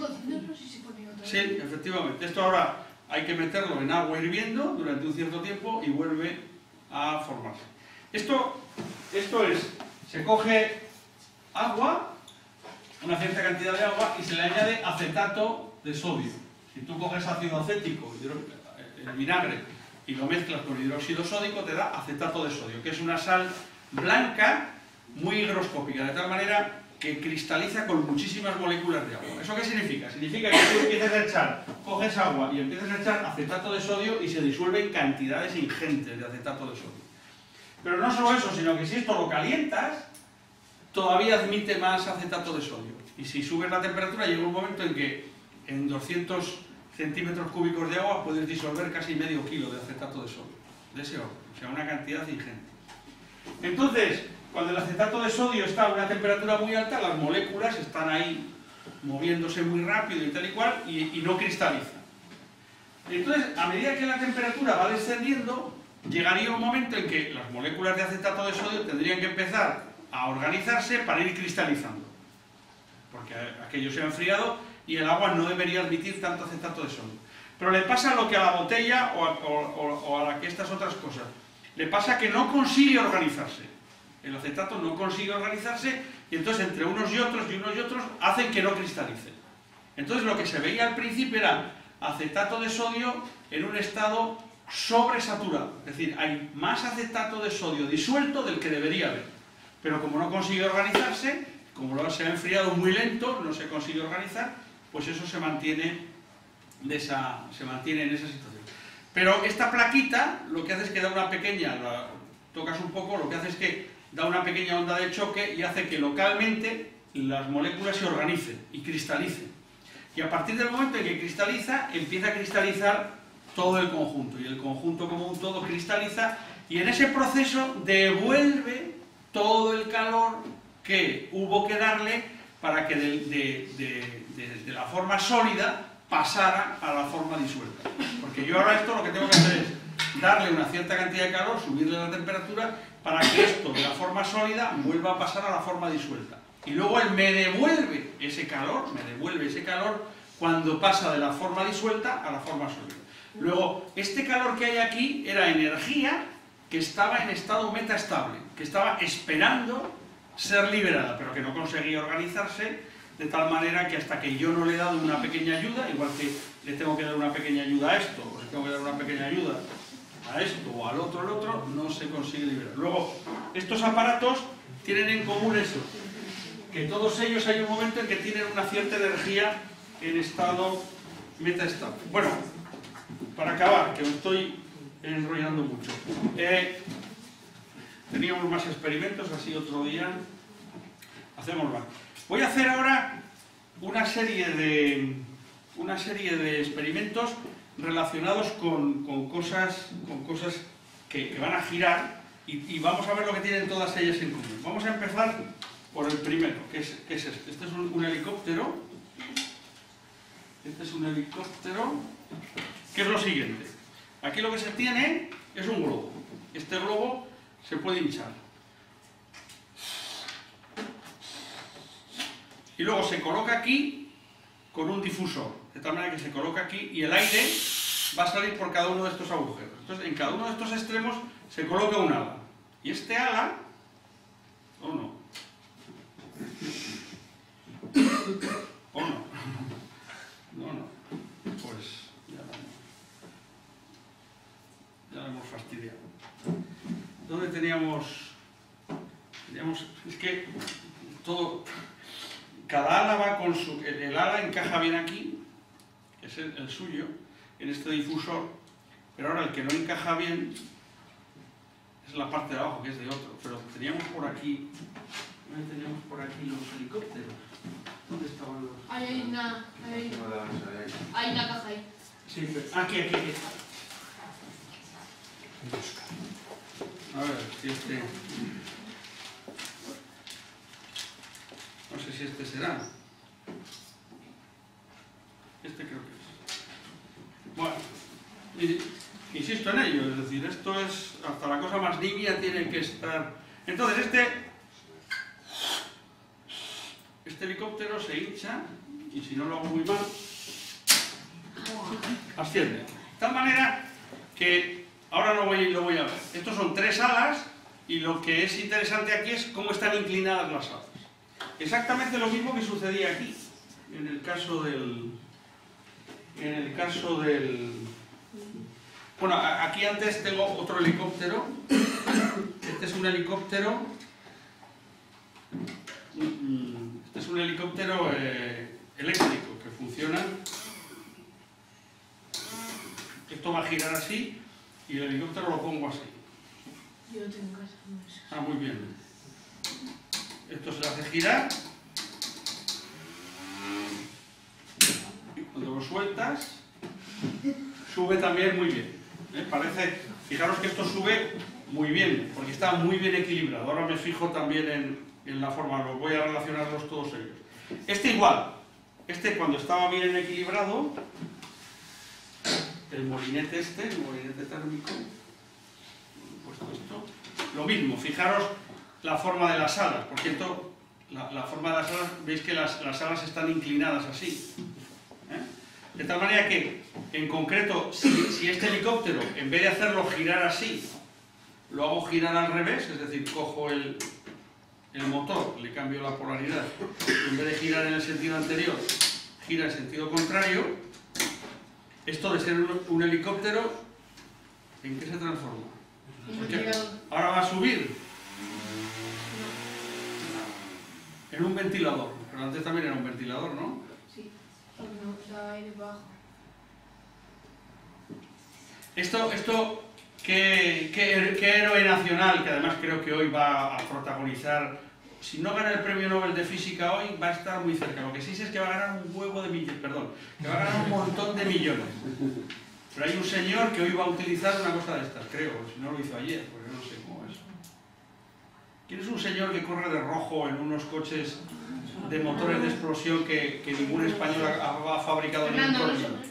Sí, efectivamente. Esto ahora hay que meterlo en agua hirviendo durante un cierto tiempo y vuelve a formarse. Esto es, se coge agua, una cierta cantidad de agua, y se le añade acetato de sodio. Si tú coges ácido acético, el vinagre, y lo mezclas con hidróxido sódico, te da acetato de sodio, que es una sal blanca muy higroscópica, de tal manera que cristaliza con muchísimas moléculas de agua. ¿Eso qué significa? Significa que tú empiezas a echar, coges agua y empiezas a echar acetato de sodio y se disuelven cantidades ingentes de acetato de sodio. Pero no solo eso, sino que si esto lo calientas, todavía admite más acetato de sodio. Y si subes la temperatura, llega un momento en que en 200 centímetros cúbicos de agua puedes disolver casi medio kilo de acetato de sodio, de ese oro, o sea, una cantidad ingente. Entonces, cuando el acetato de sodio está a una temperatura muy alta, las moléculas están ahí moviéndose muy rápido y tal y cual, y no cristalizan. Entonces, a medida que la temperatura va descendiendo, llegaría un momento en que las moléculas de acetato de sodio tendrían que empezar a organizarse para ir cristalizando, porque aquello se ha enfriado y el agua no debería admitir tanto acetato de sodio. Pero le pasa lo que a la botella o a la que estas otras cosas. Le pasa que no consigue organizarse. El acetato no consigue organizarse y entonces entre unos y otros hacen que no cristalice. Entonces lo que se veía al principio era acetato de sodio en un estado sobresaturado, es decir, hay más acetato de sodio disuelto del que debería haber, pero como no consigue organizarse, como se ha enfriado muy lento, no se consigue organizar, pues eso se mantiene en esa situación. Pero esta plaquita lo que hace es que da una pequeña, la tocas un poco, lo que hace es que da una pequeña onda de choque y hace que localmente las moléculas se organicen y cristalicen. Y a partir del momento en que cristaliza, empieza a cristalizar todo el conjunto, y el conjunto como un todo cristaliza, y en ese proceso devuelve todo el calor que hubo que darle para que de la forma sólida pasara a la forma disuelta. Porque yo ahora esto lo que tengo que hacer es darle una cierta cantidad de calor, subirle la temperatura, para que esto de la forma sólida vuelva a pasar a la forma disuelta. Y luego él me devuelve ese calor cuando pasa de la forma disuelta a la forma sólida. Luego, este calor que hay aquí era energía que estaba en estado metaestable, que estaba esperando ser liberada, pero que no conseguía organizarse de tal manera que hasta que yo no le he dado una pequeña ayuda, igual que le tengo que dar una pequeña ayuda a esto, o le tengo que dar una pequeña ayuda a esto o al otro, no se consigue liberar. Luego, estos aparatos tienen en común eso, que todos ellos hay un momento en que tienen una cierta energía en estado metaestable. Bueno, para acabar, que me estoy enrollando mucho. Teníamos más experimentos, así otro día hacemos más. Voy a hacer ahora una serie de experimentos relacionados con cosas que van a girar y vamos a ver lo que tienen todas ellas en común. Vamos a empezar por el primero, que es este. Este es un helicóptero. Este es un helicóptero, que es lo siguiente. Aquí lo que se tiene es un globo. Este globo se puede hinchar. Y luego se coloca aquí con un difusor, de tal manera que se coloca aquí y el aire va a salir por cada uno de estos agujeros. Entonces, en cada uno de estos extremos se coloca un ala. Y este ala, o no, pues ya lo hemos fastidiado. ¿Dónde teníamos? Es que todo, cada ala va con su, el ala encaja bien aquí, que es el suyo, en este difusor, pero ahora el que no encaja bien es la parte de abajo, que es de otro. Pero teníamos por aquí los helicópteros. ¿Dónde estaban los? Hay una caja ahí. Sí, pero aquí. A ver, si este... No sé si este será. Este creo que es. Bueno, insisto en ello, es decir, esto es... Hasta la cosa más nibia tiene que estar... Entonces, este helicóptero se hincha, y si no lo hago muy mal, asciende. De tal manera que... Ahora lo voy a ver. Estos son 3 alas y lo que es interesante aquí es cómo están inclinadas las alas. Exactamente lo mismo que sucedía aquí, en el caso del... Bueno, aquí antes tengo otro helicóptero. Este es un helicóptero... Este es un helicóptero eléctrico que funciona. Esto va a girar así. Y el helicóptero lo pongo así. Yo lo tengo en casa. Ah, muy bien. Esto se le hace girar. Y cuando lo sueltas, sube también muy bien. Parece, fijaros que esto sube muy bien, porque está muy bien equilibrado. Ahora me fijo también en la forma, los voy a relacionarlos todos ellos. Este igual. Este cuando estaba bien equilibrado, el molinete el molinete térmico, puesto esto, lo mismo, fijaros la forma de las alas, porque esto, la forma de las alas, veis que las alas están inclinadas así, de tal manera que, en concreto, si este helicóptero, en vez de hacerlo girar así, lo hago girar al revés, es decir, cojo el motor, le cambio la polaridad, en vez de girar en el sentido anterior, gira en sentido contrario, esto de ser un helicóptero, ¿en qué se transforma? Un Porque ventilador. ahora va a subir No. en un ventilador, pero antes también era un ventilador, ¿no? Sí. Porque no da aire bajo. Esto ¿qué héroe nacional, que además creo que hoy va a protagonizar, si no gana el premio Nobel de Física hoy, va a estar muy cerca? Lo que sí sé es que va a ganar un huevo de millones, perdón, que va a ganar un montón de millones. Pero hay un señor que hoy va a utilizar una cosa de estas, creo, si no lo hizo ayer, porque no sé cómo es. ¿Quién es un señor que corre de rojo en unos coches de motores de explosión que ningún español ha fabricado ni un Fernando tornillo? Alonso.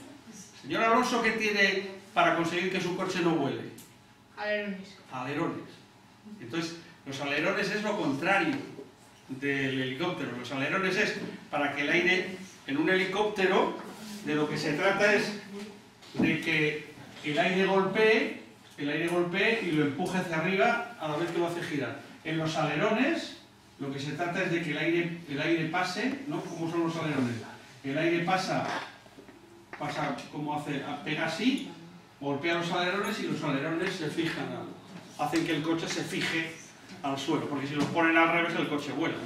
Señor Alonso, ¿qué tiene para conseguir que su coche no vuele? Alerones. Alerones. Entonces, los alerones es lo contrario del helicóptero. Los alerones es para que el aire, en un helicóptero, de lo que se trata es de que el aire golpee y lo empuje hacia arriba a la vez que lo hace girar. En los alerones, lo que se trata es de que el aire pase, ¿no? ¿Cómo son los alerones? El aire pasa como pega así, golpea los alerones y los alerones se fijan, hacen que el coche se fije al suelo, porque si lo ponen al revés el coche vuela.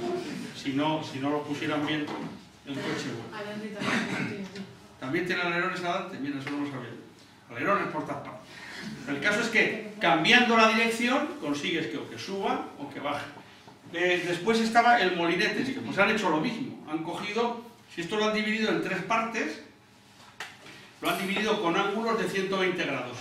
Si no lo pusieran bien, el coche vuela. Adelante también. ¿También tiene alerones adelante? Mira, eso no lo sabía. Alerones por todas partes. El caso es que cambiando la dirección consigues que o que suba o que baje. Después estaba el molinete, que pues han hecho lo mismo. Han cogido, si esto lo han dividido en 3 partes, lo han dividido con ángulos de 120 grados.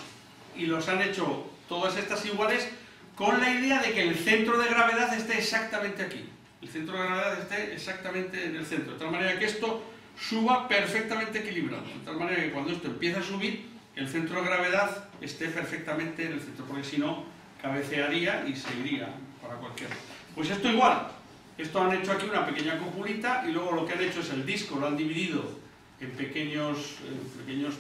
Y los han hecho todas estas iguales con la idea de que el centro de gravedad esté exactamente aquí. El centro de gravedad esté exactamente en el centro. De tal manera que esto suba perfectamente equilibrado. De tal manera que cuando esto empieza a subir, el centro de gravedad esté perfectamente en el centro. Porque si no, cabecearía y se iría para cualquier lado. Pues esto igual. Esto han hecho aquí una pequeña cupulita y luego lo que han hecho es el disco, lo han dividido en pequeños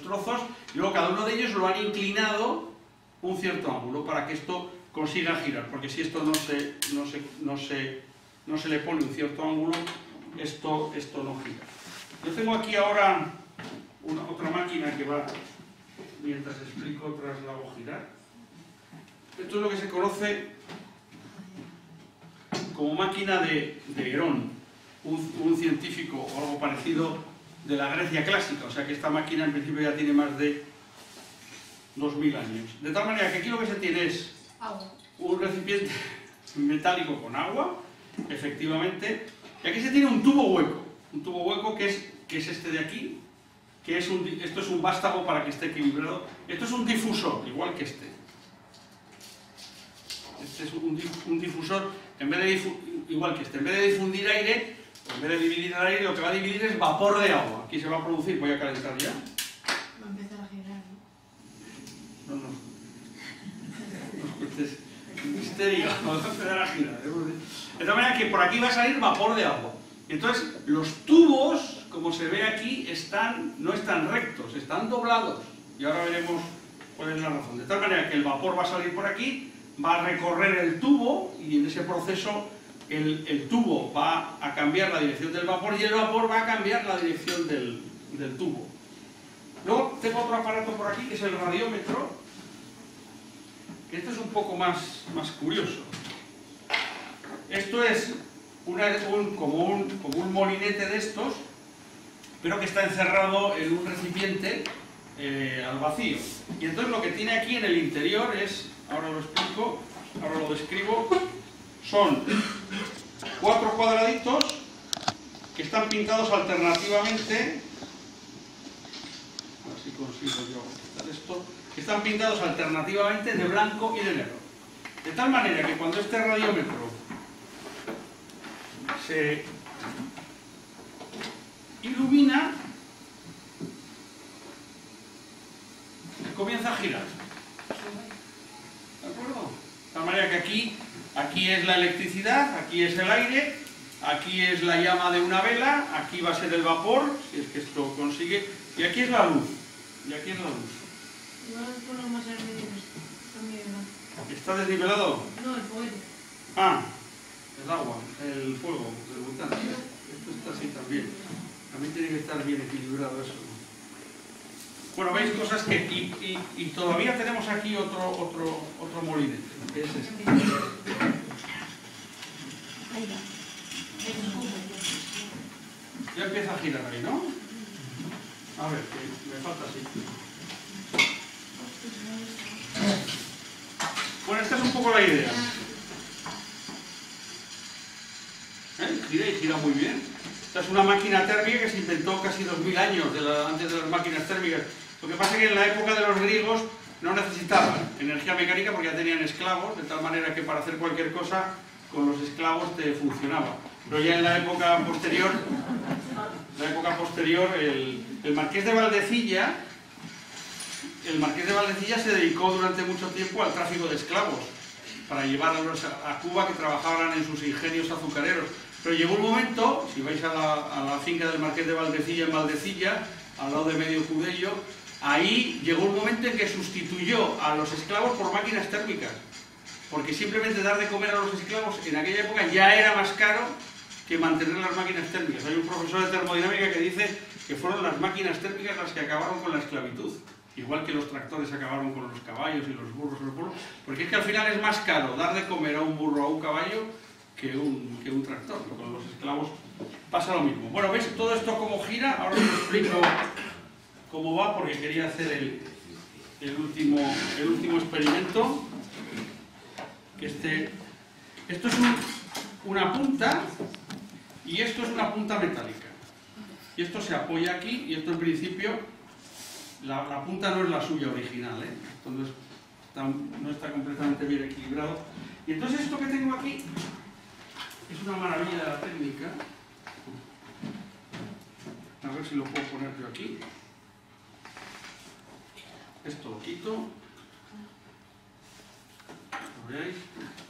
trozos y luego cada uno de ellos lo han inclinado un cierto ángulo para que esto consiga girar, porque si esto no se le pone un cierto ángulo, esto no gira. Yo tengo aquí ahora otra máquina que va, mientras explico, otras la hago girar. Esto es lo que se conoce como máquina de Herón, un científico o algo parecido de la Grecia clásica, o sea que esta máquina en principio ya tiene más de 2000 años. De tal manera que aquí lo que se tiene es Agua. un recipiente metálico con agua, efectivamente, y aquí se tiene un tubo hueco que es este de aquí, esto es un vástago para que esté equilibrado, esto es un difusor, igual que este. Este es un difusor, igual que este, en vez de difundir aire, en vez de dividir el aire, lo que va a dividir es vapor de agua. Aquí se va a producir, voy a calentar ya. Va a empezar a girar, ¿no? No cuentes misterio, vamos a empezar a girar. De tal manera que por aquí va a salir vapor de agua. Entonces, los tubos, como se ve aquí, no están rectos, están doblados. Y ahora veremos cuál es la razón. De tal manera que el vapor va a salir por aquí, va a recorrer el tubo y en ese proceso el tubo va a cambiar la dirección del vapor y el vapor va a cambiar la dirección del tubo. Luego tengo otro aparato por aquí que es el radiómetro, que esto es un poco más curioso. Esto es como un molinete de estos, pero que está encerrado en un recipiente al vacío. Y entonces lo que tiene aquí en el interior es, ahora lo explico, ahora lo describo, son 4 cuadraditos que están pintados alternativamente, a ver si consigo yo quitar esto, que están pintados alternativamente de blanco y de negro. De tal manera que cuando este radiómetro se ilumina, comienza a girar. ¿De acuerdo? De tal manera que aquí es la electricidad, aquí es el aire, aquí es la llama de una vela, aquí va a ser el vapor, si es que esto consigue, y aquí es la luz. Y aquí es la luz. Igual ponlo más al medio también, ¿no? ¿Está desnivelado? No, el fuego. Ah, el agua, el fuego, el volcán. Esto está así también. También tiene que estar bien equilibrado eso. Bueno, veis cosas que... Y todavía tenemos aquí otro molinete, que es este. Ya empieza a girar ahí, ¿no? A ver, que me falta así. Bueno, esta es un poco la idea. Gira y gira muy bien. Esta es una máquina térmica que se inventó casi 2000 años antes de las máquinas térmicas. Lo que pasa es que en la época de los griegos no necesitaban energía mecánica porque ya tenían esclavos, de tal manera que para hacer cualquier cosa con los esclavos te funcionaba. Pero ya en la época posterior, el marqués de Valdecilla se dedicó durante mucho tiempo al tráfico de esclavos para llevarlos a Cuba, que trabajaban en sus ingenios azucareros. Pero llegó un momento, si vais a la finca del marqués de Valdecilla en Valdecilla, al lado de Medio Cudello, ahí llegó un momento en que sustituyó a los esclavos por máquinas térmicas. Porque simplemente dar de comer a los esclavos en aquella época ya era más caro que mantener las máquinas térmicas. Hay un profesor de termodinámica que dice que fueron las máquinas térmicas las que acabaron con la esclavitud. Igual que los tractores acabaron con los caballos y los burros, porque es que al final es más caro dar de comer a un burro o a un caballo que un tractor. Con los esclavos pasa lo mismo. Bueno, ¿veis todo esto cómo gira? Ahora os explico cómo va, porque quería hacer el último experimento. Esto es una punta y esto es una punta metálica. Y esto se apoya aquí y esto en principio... La punta no es la suya original, esto no está completamente bien equilibrado. Y entonces esto que tengo aquí es una maravilla de la técnica. A ver si lo puedo poner yo aquí. Esto lo quito. ¿Lo veis?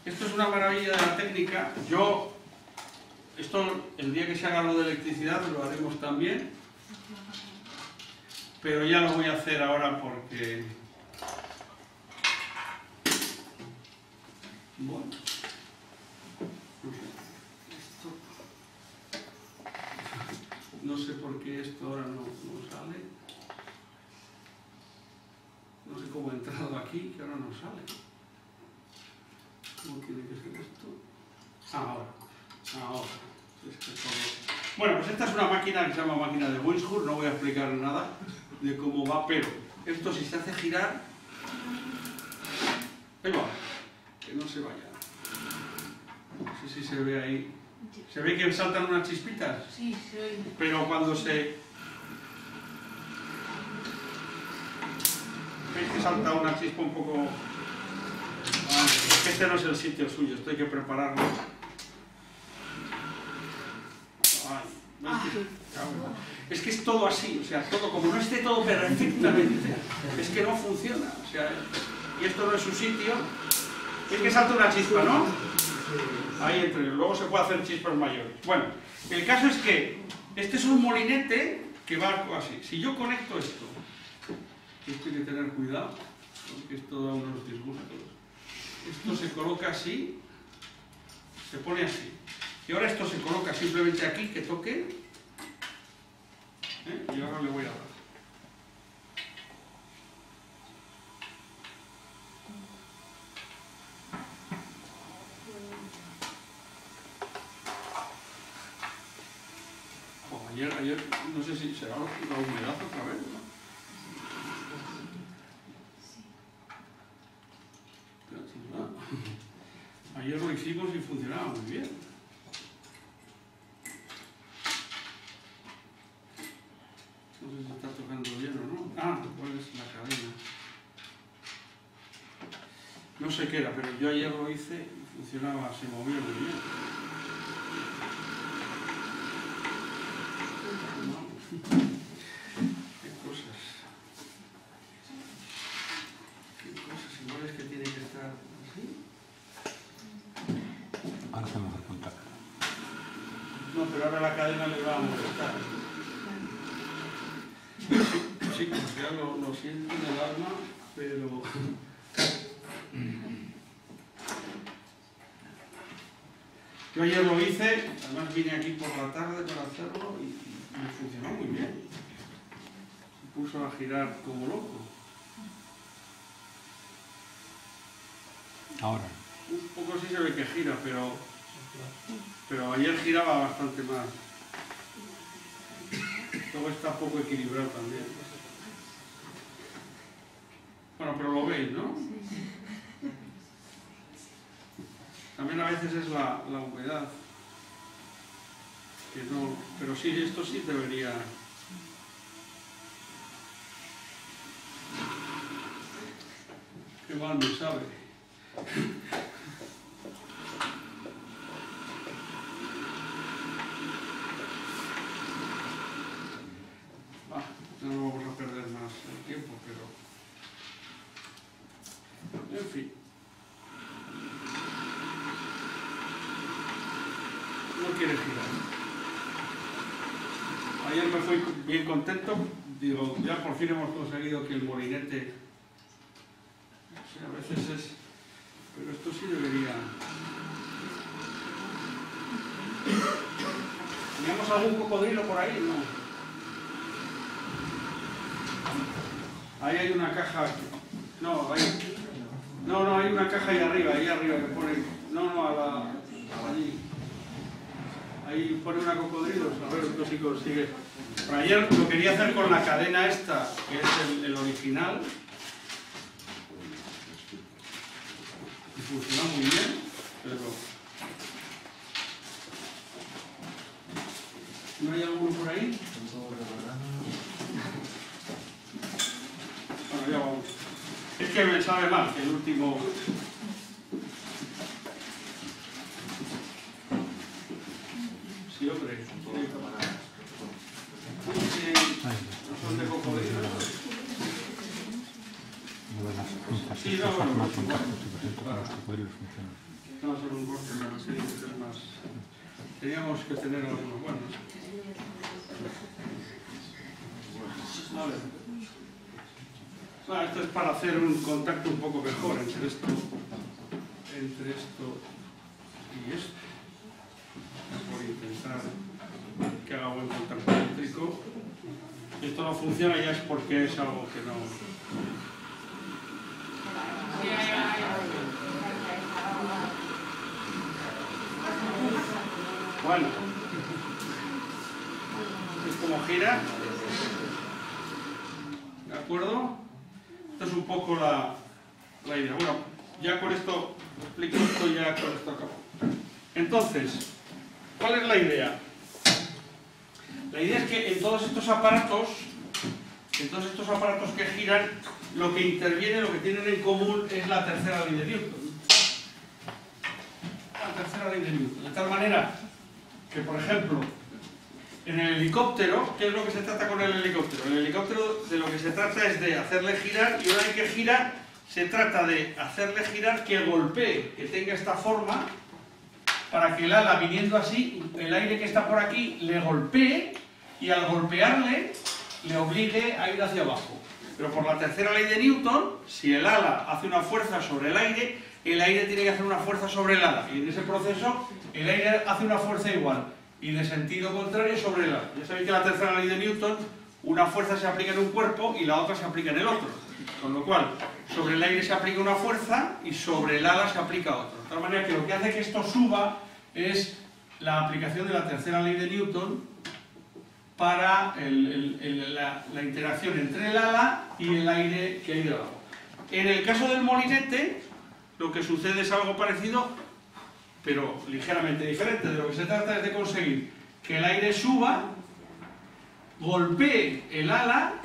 Esto es una maravilla de la técnica. Esto el día que se haga lo de electricidad lo haremos también. Pero ya lo voy a hacer ahora porque... Bueno, no sé. No sé por qué esto ahora no sale. No sé cómo he entrado aquí, que ahora no sale. ¿Cómo tiene que ser esto? Ahora. Es que todo... Bueno, pues esta es una máquina que se llama máquina de Windshur, no voy a explicar nada de cómo va, pero esto si se hace girar, ahí va, que no se vaya. No sé si se ve ahí. ¿Se ve que saltan unas chispitas? Sí, se oye. Pero cuando se... ¿Veis que salta una chispa un poco...? Este no es el sitio suyo, esto hay que prepararlo. Es que es todo así, o sea, todo, como no esté todo perfectamente, es que no funciona, o sea, y esto no es su sitio, es que salta una chispa, ¿no? Ahí entre ellos, luego se puede hacer chispas mayores. Bueno, el caso es que este es un molinete que va así. Si yo conecto esto hay que tener cuidado, porque esto da unos disgustos. Esto se coloca así, se pone así. Y ahora esto se coloca simplemente aquí, que toque. Y ahora le voy a dar. Ayer, no sé si será la humedad otra vez, ¿no? Ayer lo hicimos y funcionaba muy bien. No sé si está tocando bien o no. ¿Cuál es la cadena? No sé qué era, pero yo ayer lo hice y funcionaba, se movía muy bien. Qué cosas. Igual es que tiene que estar así. Ahora se me va a contar. No, pero ahora la cadena le va a molestar. Sí, pues ya lo siento en el alma, pero... Yo ayer lo hice, además vine aquí por la tarde para hacerlo y me funcionó muy bien. Se puso a girar como loco. Ahora. Un poco sí se ve que gira, pero ayer giraba bastante más. Todo está poco equilibrado también. Bueno, pero lo veis, ¿no? También a veces es la humedad. Que no, pero sí, esto sí debería... Qué mal me sabe. No vamos a perder más el tiempo, pero... En fin. No quiere girar. Ayer me fui bien contento. Digo, ya por fin hemos conseguido que el molinete... O sea, a veces es... Pero esto sí debería... ¿Teníamos algún cocodrilo por ahí? No. Ahí hay una caja. No, hay una caja ahí arriba que pone. Allí. Ahí pone una cocodrilo. A ver esto sí consigue. Pero ayer lo quería hacer con la cadena esta, que es el original. Y funcionó muy bien, pero. ¿No hay alguno por ahí? Bueno, ya vamos. Es que me sabe mal que el último... Sí, hombre. ¿No son de cocodrilo? Sí, no, bueno, más contacto, los cocodrilos funcionan. No, son un corte, no sé, es más... Teníamos que tener algunos buenos. Vale. Bueno, esto es para hacer un contacto un poco mejor entre esto y esto. Voy a intentar que haga buen contacto eléctrico. Si esto no funciona ya es porque es algo que no... Bueno, es como gira, ¿de acuerdo? Esta es un poco la idea. Bueno, ya con esto, explico esto y ya con esto acabo. Entonces, ¿cuál es la idea? La idea es que en todos estos aparatos que giran, lo que interviene, lo que tienen en común es la tercera ley de Newton. La tercera ley de Newton. De tal manera que, por ejemplo, en el helicóptero, ¿qué es lo que se trata con el helicóptero? En el helicóptero de lo que se trata es de hacerle girar, y una vez que gira, se trata de hacerle girar que golpee, que tenga esta forma, para que el ala, viniendo así, el aire que está por aquí, le golpee, y al golpearle, le obligue a ir hacia abajo. Pero por la tercera ley de Newton, si el ala hace una fuerza sobre el aire tiene que hacer una fuerza sobre el ala, y en ese proceso el aire hace una fuerza igual y de sentido contrario sobre el ala. Ya sabéis que la tercera ley de Newton, una fuerza se aplica en un cuerpo y la otra se aplica en el otro, con lo cual sobre el aire se aplica una fuerza y sobre el ala se aplica otra, de tal manera que lo que hace que esto suba es la aplicación de la tercera ley de Newton para la interacción entre el ala y el aire que hay debajo. En el caso del molinete, lo que sucede es algo parecido, pero ligeramente diferente. De lo que se trata es de conseguir que el aire suba, golpee el ala,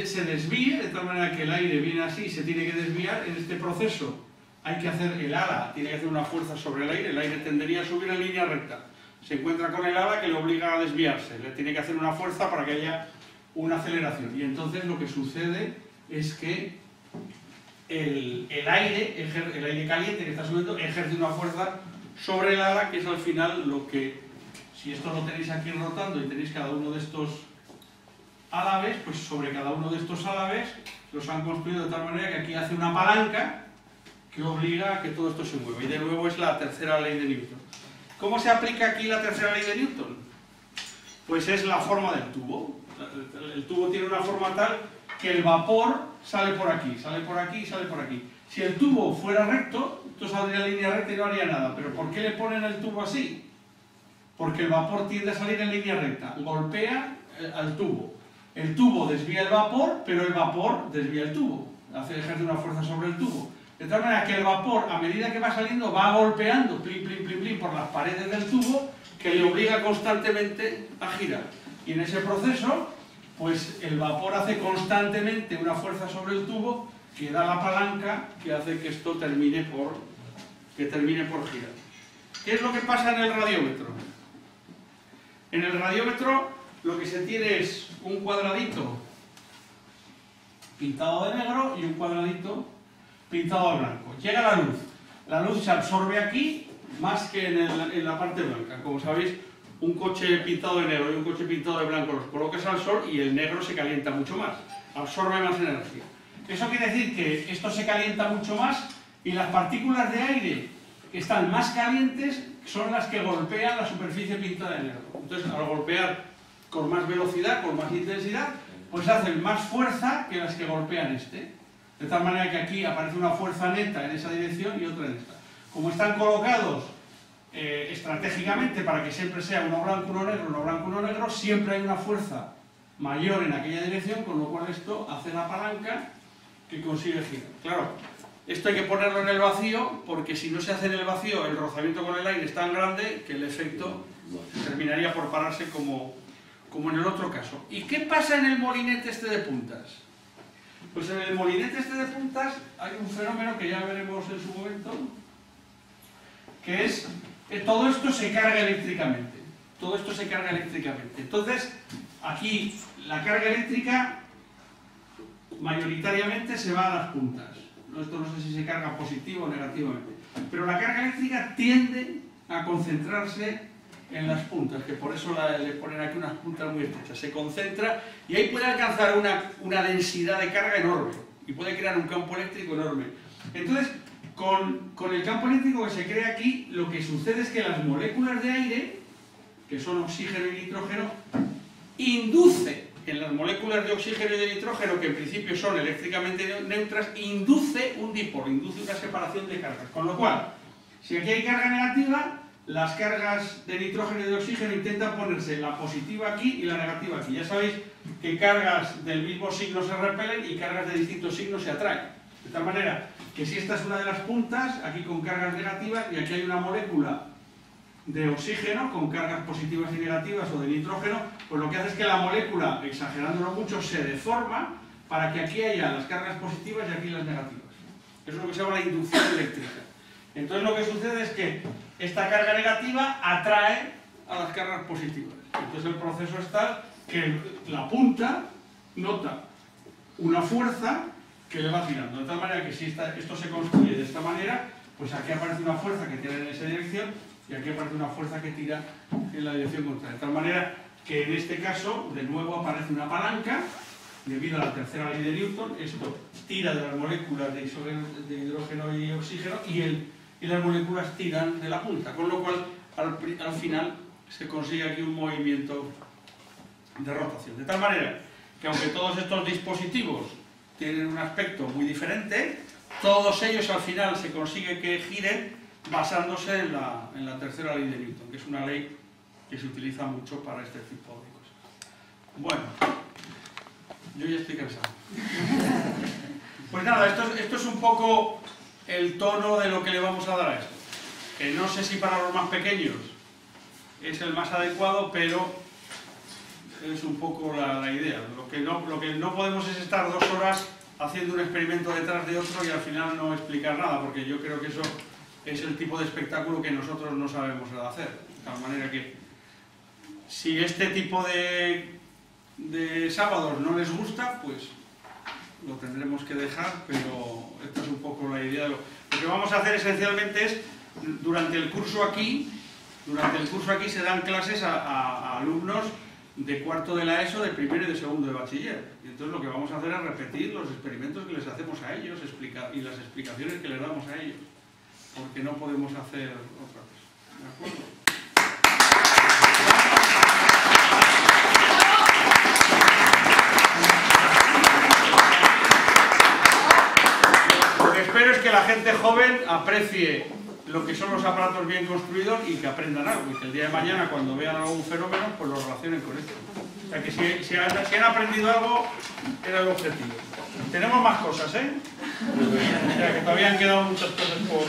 se desvíe, de tal manera que el aire viene así y se tiene que desviar. En este proceso hay que hacer el ala, tiene que hacer una fuerza sobre el aire tendería a subir en línea recta. Se encuentra con el ala que le obliga a desviarse, le tiene que hacer una fuerza para que haya una aceleración. Y entonces lo que sucede es que el aire caliente que está subiendo ejerce una fuerza sobre el ala, que es al final lo que, si esto lo tenéis aquí rotando y tenéis cada uno de estos álabes, pues sobre cada uno de estos álabes los han construido de tal manera que aquí hace una palanca que obliga a que todo esto se mueva. Y de nuevo es la tercera ley de Newton. ¿Cómo se aplica aquí la tercera ley de Newton? pues es la forma del tubo. El tubo tiene una forma tal que el vapor sale por aquí, sale por aquí y sale por aquí. Si el tubo fuera recto, esto saldría en línea recta y no haría nada. ¿Pero por qué le ponen el tubo así? Porque el vapor tiende a salir en línea recta, golpea al tubo. El tubo desvía el vapor, pero el vapor desvía el tubo, ejerce una fuerza sobre el tubo. De tal manera que el vapor, a medida que va saliendo, va golpeando plin, plin, plin, plin, por las paredes del tubo, que le obliga constantemente a girar. Y en ese proceso, pues el vapor hace constantemente una fuerza sobre el tubo que da la palanca que hace que esto termine por girar. ¿Qué es lo que pasa en el radiómetro? En el radiómetro lo que se tiene es un cuadradito pintado de negro y un cuadradito pintado de blanco. Llega la luz se absorbe aquí más que en la parte blanca. Como sabéis, un coche pintado de negro y un coche pintado de blanco los colocas al sol y el negro se calienta mucho más, absorbe más energía. Eso quiere decir que esto se calienta mucho más y las partículas de aire que están más calientes son las que golpean la superficie pintada de negro. Entonces, al golpear con más velocidad, con más intensidad, pues hacen más fuerza que las que golpean este. De tal manera que aquí aparece una fuerza neta en esa dirección y otra en esta. Como están colocados estratégicamente para que siempre sea uno blanco, uno negro, uno blanco, uno negro, siempre hay una fuerza mayor en aquella dirección, con lo cual esto hace la palanca que consigue girar. Claro, esto hay que ponerlo en el vacío, porque si no se hace en el vacío, el rozamiento con el aire es tan grande que el efecto terminaría por pararse como en el otro caso. ¿Y qué pasa en el molinete este de puntas? Pues en el molinete este de puntas hay un fenómeno que ya veremos en su momento, que es que todo esto se carga eléctricamente. Todo esto se carga eléctricamente. Entonces, aquí la carga eléctrica mayoritariamente se va a las puntas. Esto no sé si se carga positivo o negativamente. Pero la carga eléctrica tiende a concentrarse en las puntas, que por eso le ponen aquí unas puntas muy estrechas. Se concentra y ahí puede alcanzar una densidad de carga enorme y puede crear un campo eléctrico enorme. Entonces, con el campo eléctrico que se crea aquí, lo que sucede es que las moléculas de aire, que son oxígeno y nitrógeno, induce en las moléculas de oxígeno y de nitrógeno, que en principio son eléctricamente neutras, induce un dipolo, induce una separación de cargas. Con lo cual, si aquí hay carga negativa, las cargas de nitrógeno y de oxígeno intentan ponerse la positiva aquí y la negativa aquí. Ya sabéis que cargas del mismo signo se repelen y cargas de distintos signos se atraen. De tal manera que si esta es una de las puntas, aquí con cargas negativas, y aquí hay una molécula de oxígeno con cargas positivas y negativas o de nitrógeno, pues lo que hace es que la molécula, exagerándolo mucho, se deforma para que aquí haya las cargas positivas y aquí las negativas. Eso es lo que se llama la inducción eléctrica. Entonces lo que sucede es que esta carga negativa atrae a las cargas positivas. Entonces el proceso es tal que la punta nota una fuerza que le va tirando. De tal manera que si esto se construye de esta manera, pues aquí aparece una fuerza que tira en esa dirección y aquí aparece una fuerza que tira en la dirección contraria. De tal manera que en este caso, de nuevo aparece una palanca, debido a la tercera ley de Newton. Esto tira de las moléculas de hidrógeno y oxígeno y las moléculas tiran de la punta, con lo cual al final se consigue aquí un movimiento de rotación. De tal manera que aunque todos estos dispositivos tienen un aspecto muy diferente, todos ellos al final se consigue que giren basándose en la tercera ley de Newton, que es una ley que se utiliza mucho para este tipo de cosas. Bueno, yo ya estoy cansado. Pues nada, esto es un poco el tono de lo que le vamos a dar a esto. Que no sé si para los más pequeños es el más adecuado, pero es un poco la idea. Lo que no podemos es estar 2 horas haciendo un experimento detrás de otro y al final no explicar nada, porque yo creo que eso es el tipo de espectáculo que nosotros no sabemos hacer. De tal manera que si este tipo de sábados no les gusta, pues lo tendremos que dejar, pero esta es un poco la idea. Lo que vamos a hacer esencialmente es, durante el curso aquí se dan clases a alumnos de cuarto de la ESO, de primero y de segundo de bachiller. Y entonces lo que vamos a hacer es repetir los experimentos que les hacemos a ellos y las explicaciones que les damos a ellos, porque no podemos hacer otra cosa. ¿De acuerdo? espero es que la gente joven aprecie lo que son los aparatos bien construidos y que aprendan algo, y que el día de mañana, cuando vean algún fenómeno, pues lo relacionen con esto. O sea, que si han aprendido algo, era el objetivo. Tenemos más cosas, ¿eh? O sea, que todavía han quedado muchas cosas por...